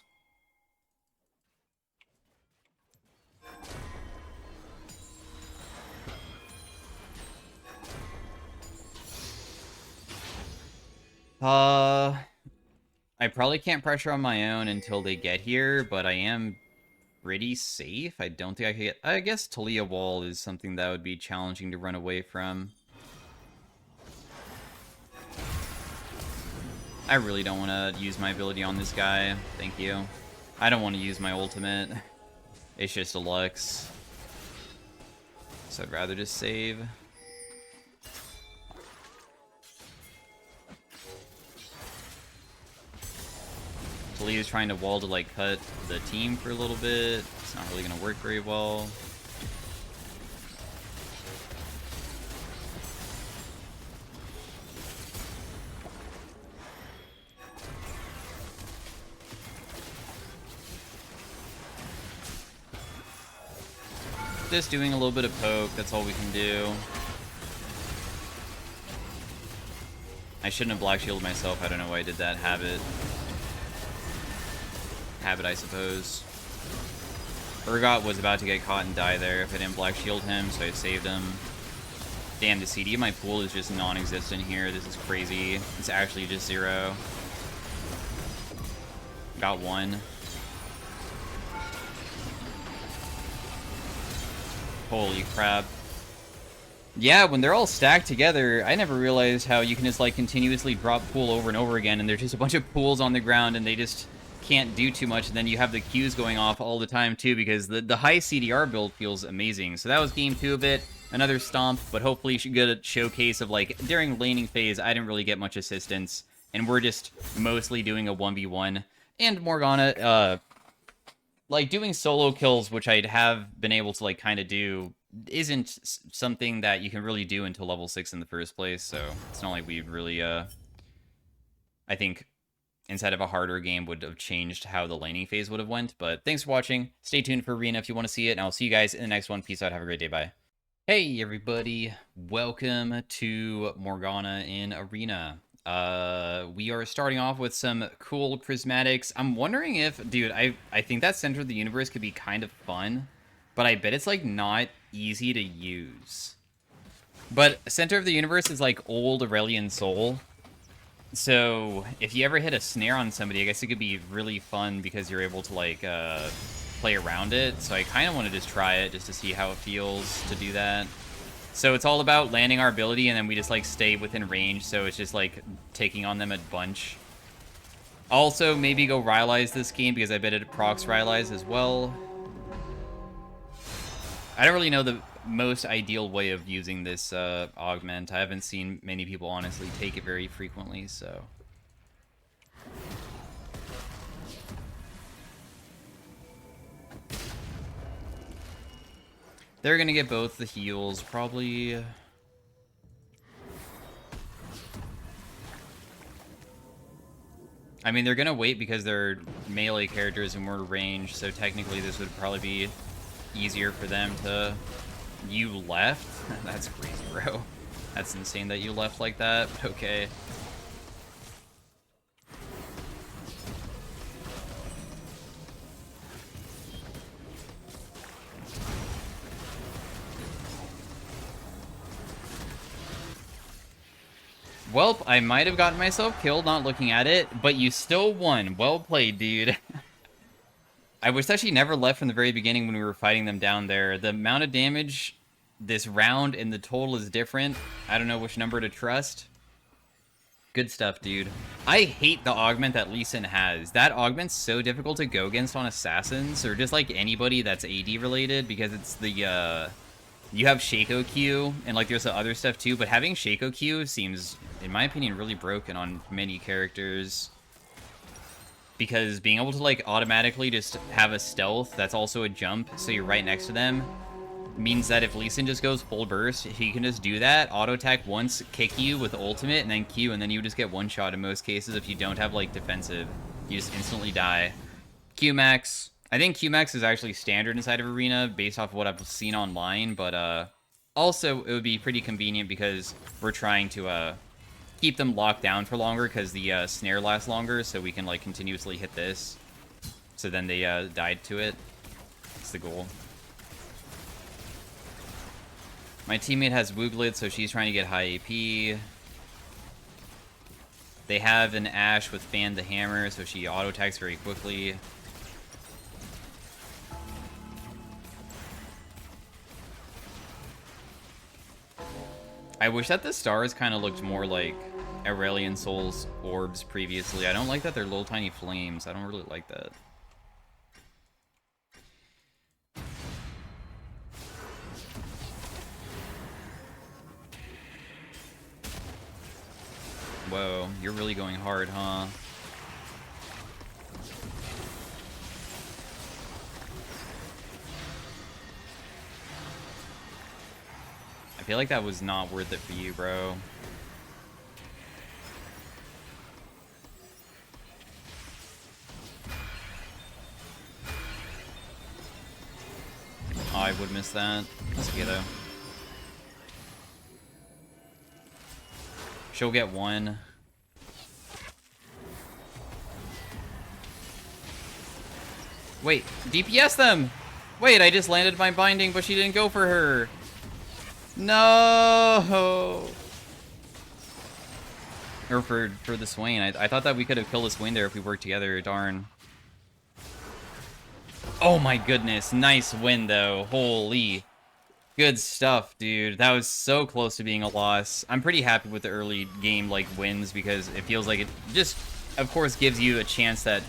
[SPEAKER 1] I probably can't pressure on my own until they get here, but I am pretty safe. I don't think I could get... I guess Talia Wall is something that would be challenging to run away from. I really don't want to use my ability on this guy. Thank you. I don't want to use my ultimate. It's just a Lux. So I'd rather just save. Talia's trying to wall to like cut the team for a little bit. It's not really going to work very well. Just doing a little bit of poke, that's all we can do. I shouldn't have black shielded myself, I don't know why I did that. Habit, I suppose. Urgot was about to get caught and die there if I didn't black shield him, so I saved him. Damn, the CD of my pool is just non-existent here. This is crazy. It's actually just 0. Got 1. Holy crap. Yeah, when they're all stacked together, I never realized how you can just like continuously drop pool over and over again, and there's just a bunch of pools on the ground, and they just can't do too much. And then you have the Qs going off all the time too, because the high CDR build feels amazing. So that was game 2 of it, another stomp, but hopefully you should get a showcase of like during laning phase. I didn't really get much assistance, and we're just mostly doing a 1v1. And Morgana, like doing solo kills, which I'd have been able to like kind of do, isn't something that you can really do until level 6 in the first place. So it's not like we really, I think inside of a harder game would have changed how the laning phase would have went. But thanks for watching. Stay tuned for Arena if you want to see it, and I'll see you guys in the next one. Peace out. Have a great day. Bye. Hey everybody, welcome to Morgana in Arena. We are starting off with some cool prismatics. I'm wondering if, dude, I think that Center of the Universe could be kind of fun, but I bet it's like not easy to use. But Center of the Universe is like old Aurelian Soul, so if you ever hit a snare on somebody, I guess it could be really fun because you're able to like play around it. So I kind of want to just try it just to see how it feels to do that. So it's all about landing our ability, and then we just like stay within range, so it's just like taking on them a bunch. Also, maybe go Rylai's this game, because I bet it procs Rylai's as well. I don't really know the most ideal way of using this augment. I haven't seen many people honestly take it very frequently, so... They're gonna get both the heals, probably... I mean, they're gonna wait because they're melee characters and we're range, so technically this would probably be easier for them to... You left? That's crazy, bro. That's insane that you left like that, but okay. Welp, I might have gotten myself killed not looking at it, but you still won. Well played, dude. I wish that she never left from the very beginning when we were fighting them down there. The amount of damage this round and the total is different. I don't know which number to trust. Good stuff, dude. I hate the augment that Lee Sin has. That augment's so difficult to go against on assassins, or just like anybody that's AD related, because it's the, you have Shaco Q, and like there's the other stuff too, but having Shaco Q seems, in my opinion, really broken on many characters. Because being able to like automatically just have a stealth that's also a jump, so you're right next to them, means that if Lee Sin just goes full burst, he can just do that, auto attack once, kick you with ultimate, and then Q, and then you just get one shot in most cases if you don't have like defensive. You just instantly die. Q max. I think Q max is actually standard inside of Arena based off of what I've seen online, but also it would be pretty convenient because we're trying to keep them locked down for longer because the snare lasts longer, so we can like continuously hit this. So then they died to it. That's the goal. My teammate has Wooglet, so she's trying to get high AP. They have an Ashe with Fan the Hammer, so she auto-attacks very quickly. I wish that the stars kind of looked more like Aurelian Soul's orbs previously. I don't like that they're little tiny flames. I don't really like that. Whoa, you're really going hard, huh? I feel like that was not worth it for you, bro. Oh, I would miss that. That's okay, though. She'll get one. Wait, DPS them! Wait, I just landed my binding, but she didn't go for her. No! Or for the Swain. I thought that we could have killed the Swain there if we worked together. Darn. Oh my goodness. Nice win, though. Holy. Good stuff, dude. That was so close to being a loss. I'm pretty happy with the early game, like, wins, because it feels like it just, of course, gives you a chance that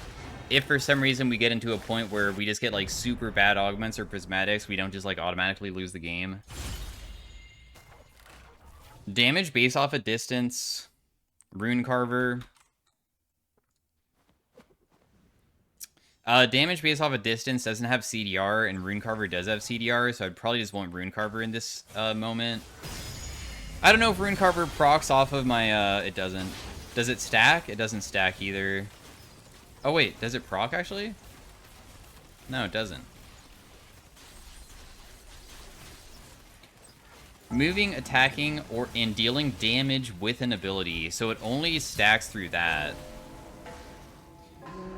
[SPEAKER 1] if for some reason we get into a point where we just get, like, super bad augments or prismatics, we don't just, like, automatically lose the game. Damage based off a distance. Rune Carver. Damage based off a distance doesn't have CDR, and Rune Carver does have CDR, so I'd probably just want Rune Carver in this moment. I don't know if Rune Carver procs off of my, it doesn't. Does it stack? It doesn't stack either. Oh wait, does it proc actually? No, it doesn't. Moving, attacking, or and dealing damage with an ability, so it only stacks through that.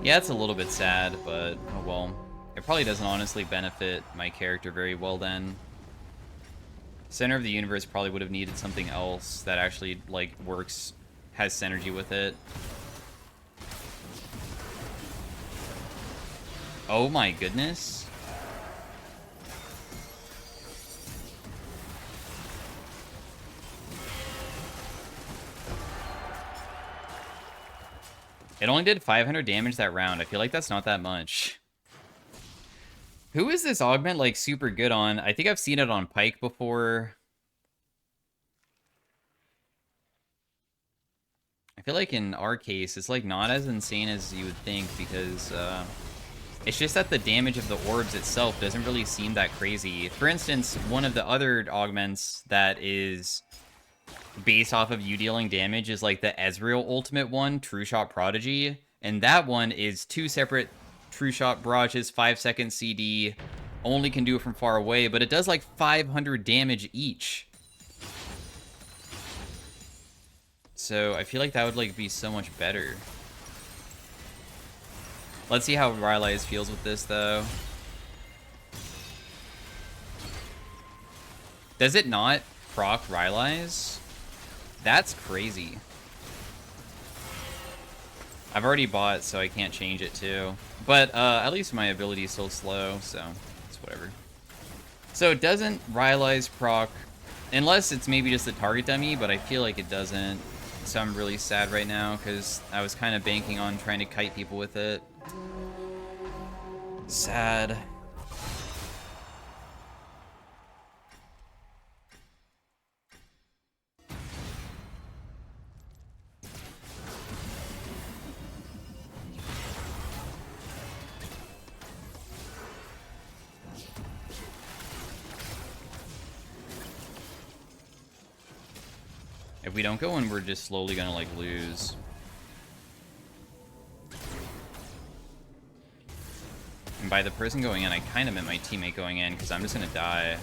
[SPEAKER 1] Yeah, it's a little bit sad, but oh well. It probably doesn't honestly benefit my character very well then. Center of the Universe probably would have needed something else that actually, like, works, has synergy with it. Oh my goodness. It only did 500 damage that round. I feel like that's not that much. Who is this augment, like, super good on? I think I've seen it on Pike before. I feel like in our case, it's, like, not as insane as you would think, because, it's just that the damage of the orbs itself doesn't really seem that crazy. For instance, one of the other augments that is based off of you dealing damage is like the Ezreal ultimate one, True Shot Prodigy. And that one is 2 separate True Shot barrages, 5-second CD, only can do it from far away, but it does like 500 damage each. So I feel like that would like be so much better. Let's see how Rylai's feels with this though. Does it not proc Rylai's? That's crazy. I've already bought, so I can't change it too. But at least my ability is still slow, so it's whatever. So it doesn't Rylai's proc, unless it's maybe just the target dummy, but I feel like it doesn't. So I'm really sad right now, because I was kind of banking on trying to kite people with it. Sad. If we don't go in, we're just slowly gonna, like, lose. And by the person going in, I kind of meant my teammate going in, because I'm just gonna die.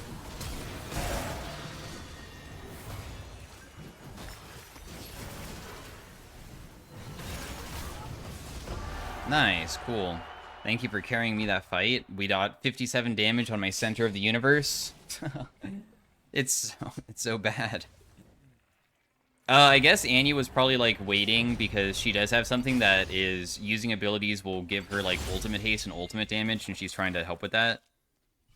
[SPEAKER 1] Nice, cool. Thank you for carrying me that fight. We got 57 damage on my Center of the Universe. It's so bad. I guess Annie was probably, like, waiting because she does have something that is using abilities will give her, like, ultimate haste and ultimate damage, and she's trying to help with that.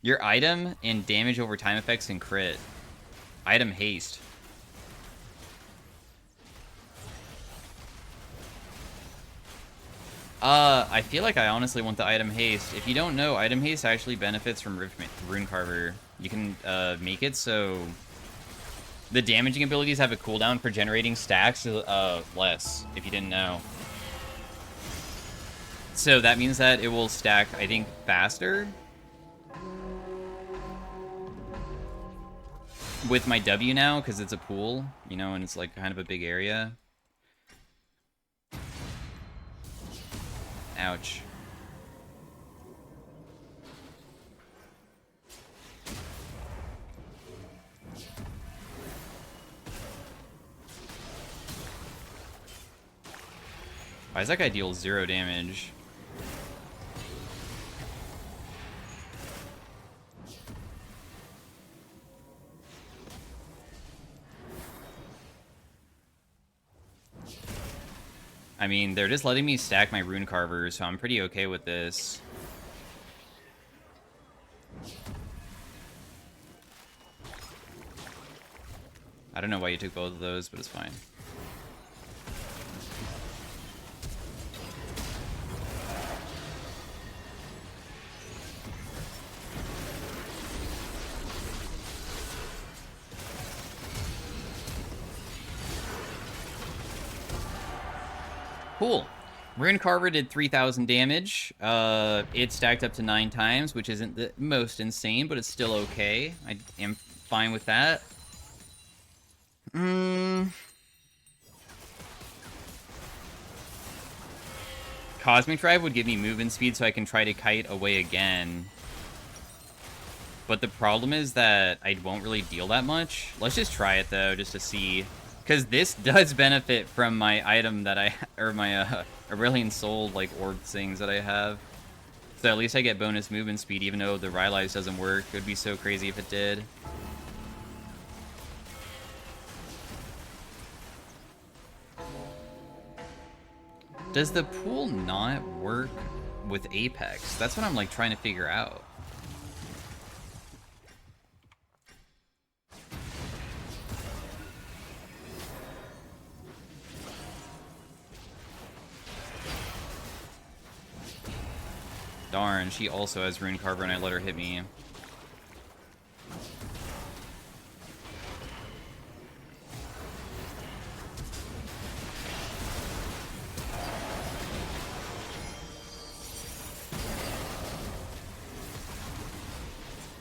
[SPEAKER 1] Your item and damage over time effects and crit. Item haste. I feel like I honestly want the item haste. If you don't know, item haste actually benefits from Rune Carver. You can, make it so the damaging abilities have a cooldown for generating stacks less, if you didn't know. So that means that it will stack, I think, faster with my W now, because it's a pool, you know, and it's like kind of a big area. Ouch. Why does that guy deal 0 damage? I mean, they're just letting me stack my Rune Carver, so I'm pretty okay with this. I don't know why you took both of those, but it's fine. Cool. Rune Carver did 3,000 damage. It stacked up to 9 times, which isn't the most insane, but it's still okay. I am fine with that. Cosmic Drive would give me movement speed so I can try to kite away again. But the problem is that I won't really deal that much. Let's just try it, though, just to see. Because this does benefit from my item that I... Or my Aurelian Soul, like, orb things that I have. So at least I get bonus movement speed, even though the Rylai's doesn't work. It would be so crazy if it did. Does the pool not work with Apex? That's what I'm, like, trying to figure out. Darn, she also has Rune Carver and I let her hit me.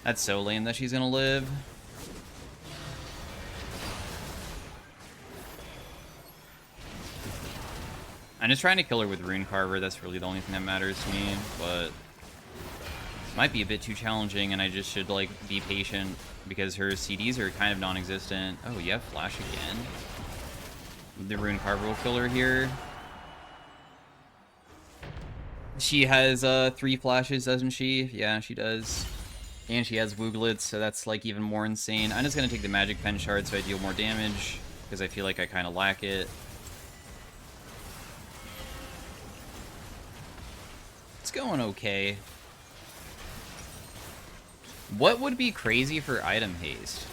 [SPEAKER 1] That's so lame that she's gonna live. I'm just trying to kill her with Rune Carver. That's really the only thing that matters to me, but might be a bit too challenging, and I just should, like, be patient because her CDs are kind of non-existent. Oh, you have Flash again? The Rune Carver will kill her here. She has 3 flashes, doesn't she? Yeah, she does. And she has Wooglets, so that's, like, even more insane. I'm just gonna take the Magic Pen Shard so I deal more damage, because I feel like I kind of lack it. It's going okay. What would be crazy for item haste?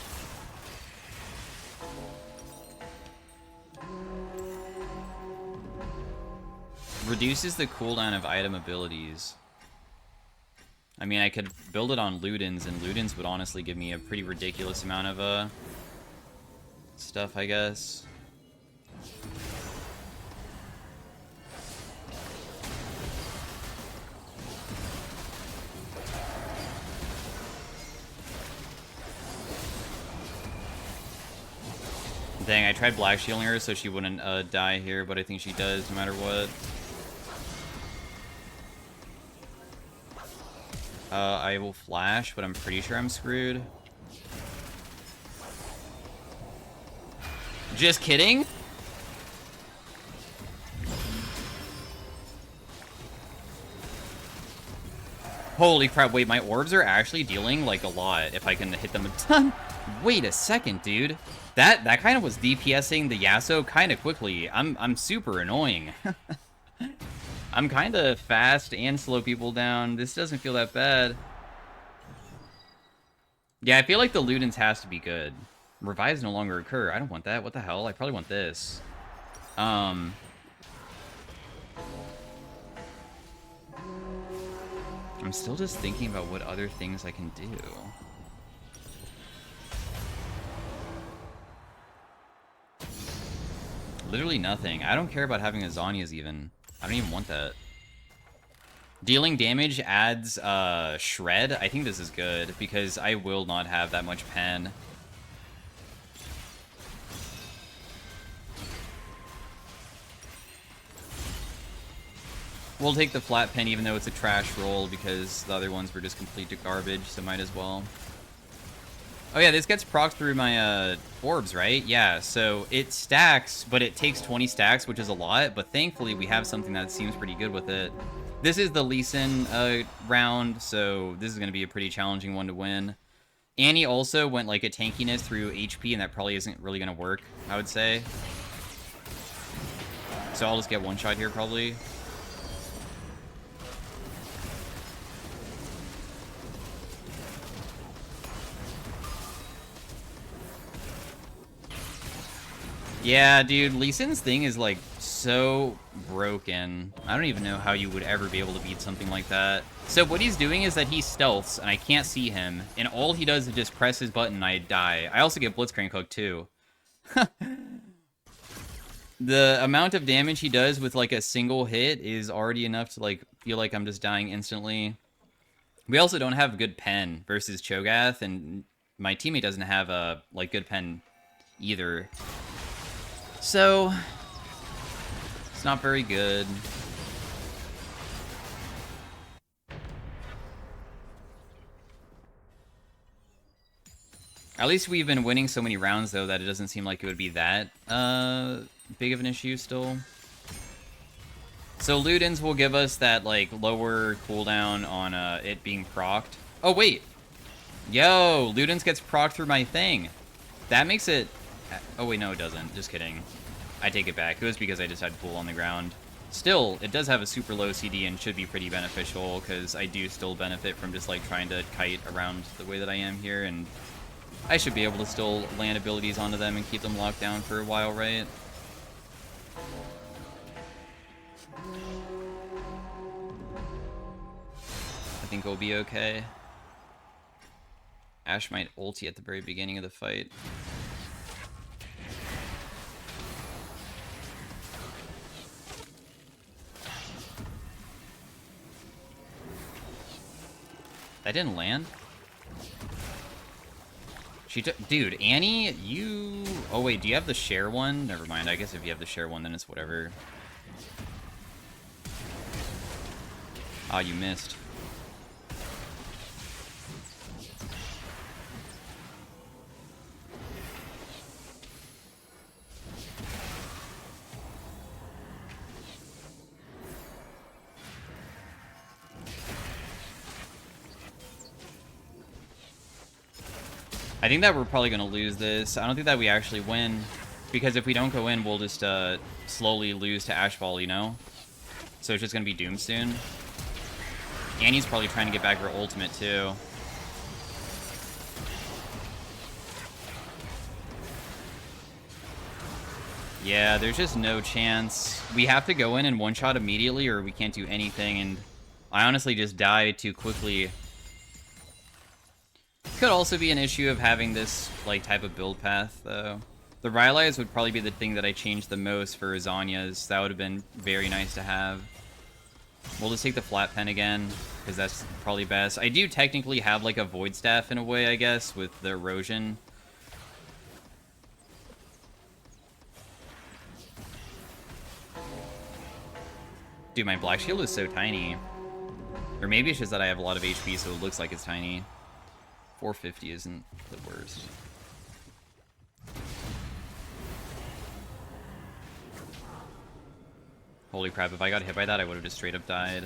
[SPEAKER 1] Reduces the cooldown of item abilities. I mean, I could build it on Ludens, and Ludens would honestly give me a pretty ridiculous amount of stuff, I guess. Dang, I tried black shielding her so she wouldn't die here, but I think she does no matter what. I will flash, but I'm pretty sure I'm screwed. Just kidding? Holy crap, wait, my orbs are actually dealing, like, a lot if I can hit them a ton. Wait a second, dude. That kind of was DPSing the Yasuo kind of quickly. I'm super annoying. I'm kind of fast and slow people down. This doesn't feel that bad. Yeah, I feel like the Ludens has to be good. Revives no longer occur. I don't want that. What the hell? I probably want this. I'm still just thinking about what other things I can do. Literally nothing. I don't care about having a Zhonya's even. I don't even want that. Dealing damage adds Shred. I think this is good because I will not have that much pen. We'll take the flat pen even though it's a trash roll because the other ones were just complete garbage, so might as well. Oh yeah, this gets proc through my orbs, right? Yeah, so it stacks, but it takes 20 stacks, which is a lot, but thankfully we have something that seems pretty good with it. This is the Lee Sin round, so this is going to be a pretty challenging one to win. Annie also went like a tankiness through HP, and that probably isn't really going to work, I would say. So I'll just get one shot here, probably. Yeah, dude, Lee Sin's thing is, like, so broken. I don't even know how you would ever be able to beat something like that. So what he's doing is that he stealths, and I can't see him, and all he does is just press his button, and I die. I also get Blitzcrank hooked, too. The amount of damage he does with, like, a single hit is already enough to, like, feel like I'm just dying instantly. We also don't have good pen versus Cho'Gath, and my teammate doesn't have a, like, good pen either. So, it's not very good. At least we've been winning so many rounds, though, that it doesn't seem like it would be that big of an issue still. So Ludens will give us that, like, lower cooldown on it being procced. Oh, wait. Yo, Ludens gets procced through my thing. That makes it... Oh, wait, no, it doesn't. Just kidding. I take it back. It was because I just had pool on the ground. Still, it does have a super low CD and should be pretty beneficial, because I do still benefit from just, like, trying to kite around the way that I am here, and I should be able to still land abilities onto them and keep them locked down for a while, right? I think we'll be okay. Ashe might ulti at the very beginning of the fight. That didn't land? Dude, Annie, you... Oh, wait, do you have the share one? Never mind, I guess if you have the share one, then it's whatever. Ah, you missed. I think that we're probably going to lose this. I don't think that we actually win, because if we don't go in, we'll just slowly lose to Ashfall, you know? So it's just going to be doomed soon. Annie's probably trying to get back her ultimate, too. Yeah, there's just no chance. We have to go in and one-shot immediately, or we can't do anything, and I honestly just died too quickly. Could also be an issue of having this, like, type of build path, though. The Rylai's would probably be the thing that I changed the most for Zhonya's. That would have been very nice to have. We'll just take the flat pen again, because that's probably best. I do technically have, like, a Void Staff in a way, I guess, with the erosion. Dude, my Black Shield is so tiny. Or maybe it's just that I have a lot of HP, so it looks like it's tiny. 450 isn't the worst. Holy crap, if I got hit by that, I would have just straight up died.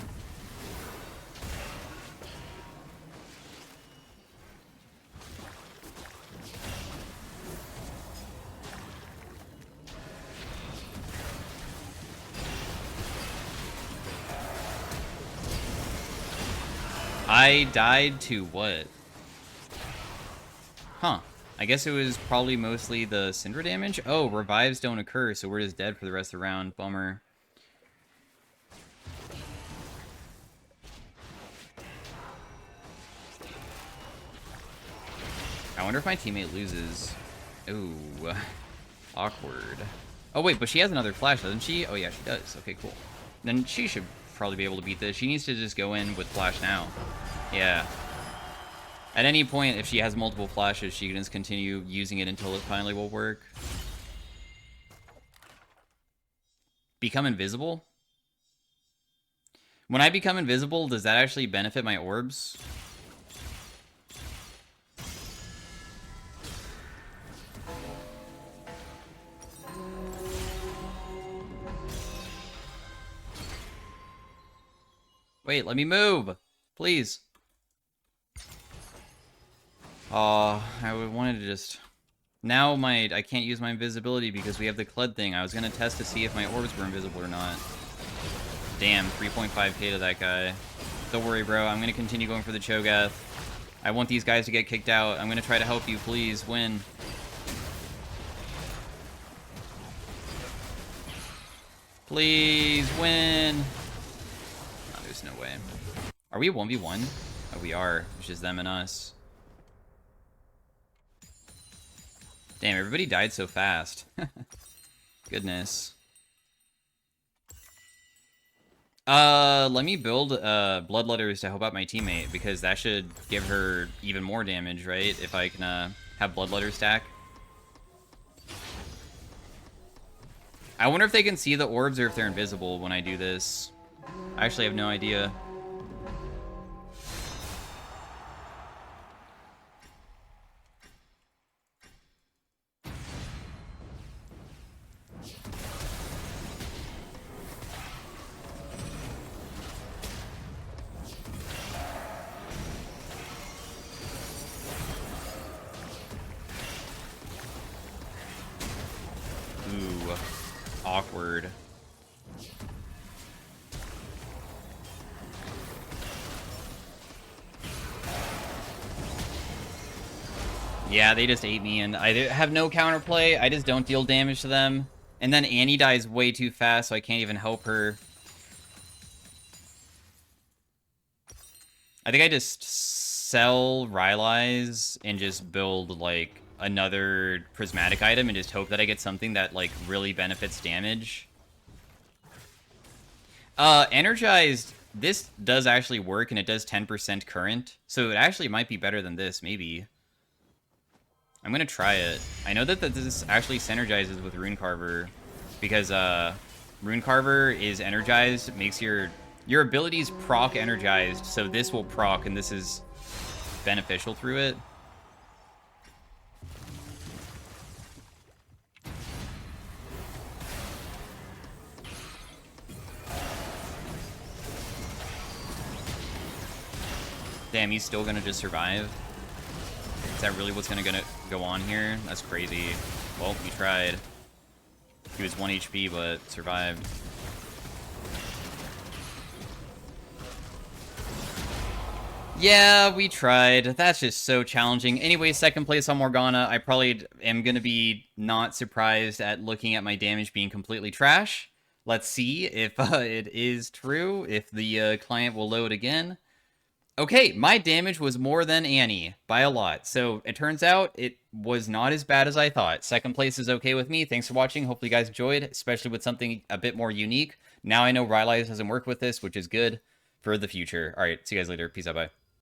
[SPEAKER 1] I died to what? Huh. I guess it was probably mostly the Syndra damage? Oh, revives don't occur, so we're just dead for the rest of the round. Bummer. I wonder if my teammate loses. Ooh. Awkward. Oh, wait, but she has another flash, doesn't she? Oh, yeah, she does. Okay, cool. Then she should probably be able to beat this. She needs to just go in with flash now. Yeah. At any point, if she has multiple flashes, she can just continue using it until it finally will work. Become invisible? When I become invisible, does that actually benefit my orbs? Wait, let me move! Please. Oh, I wanted to just... Now I can't use my invisibility because we have the Kled thing. I was gonna test to see if my orbs were invisible or not. Damn, 3.5k to that guy. Don't worry, bro. I'm gonna continue going for the Cho'Gath. I want these guys to get kicked out. I'm gonna try to help you. Please, win. Please win. Oh, there's no way. Are we 1v1? Oh, we are. It's just them and us. Damn, everybody died so fast. Goodness. Let me build bloodletters to help out my teammate, because that should give her even more damage, right? If I can have bloodletter stack. I wonder if they can see the orbs or if they're invisible when I do this. I actually have no idea. Ooh, awkward. Yeah, they just ate me, and I have no counterplay. I just don't deal damage to them. And then Annie dies way too fast, so I can't even help her. I think I just sell Rylai's and just build, like, another prismatic item and just hope that I get something that, like, really benefits damage. Energized, this does actually work, and it does 10% current, so it actually might be better than this, maybe. I'm gonna try it. I know that this actually synergizes with Runecarver, because Runecarver is energized, makes your abilities proc energized, so this will proc, and this is beneficial through it. Damn, he's still gonna just survive? Is that really what's gonna go on here? That's crazy. Well, we tried. He was 1 HP, but survived. Yeah, we tried. That's just so challenging. Anyway, second place on Morgana. I probably am going to be not surprised at looking at my damage being completely trash. Let's see if it is true, if the client will load again. Okay, my damage was more than Annie by a lot. So it turns out it was not as bad as I thought. Second place is okay with me. Thanks for watching. Hopefully you guys enjoyed, especially with something a bit more unique. Now I know Rylai's doesn't work with this, which is good for the future. All right, see you guys later. Peace out, bye.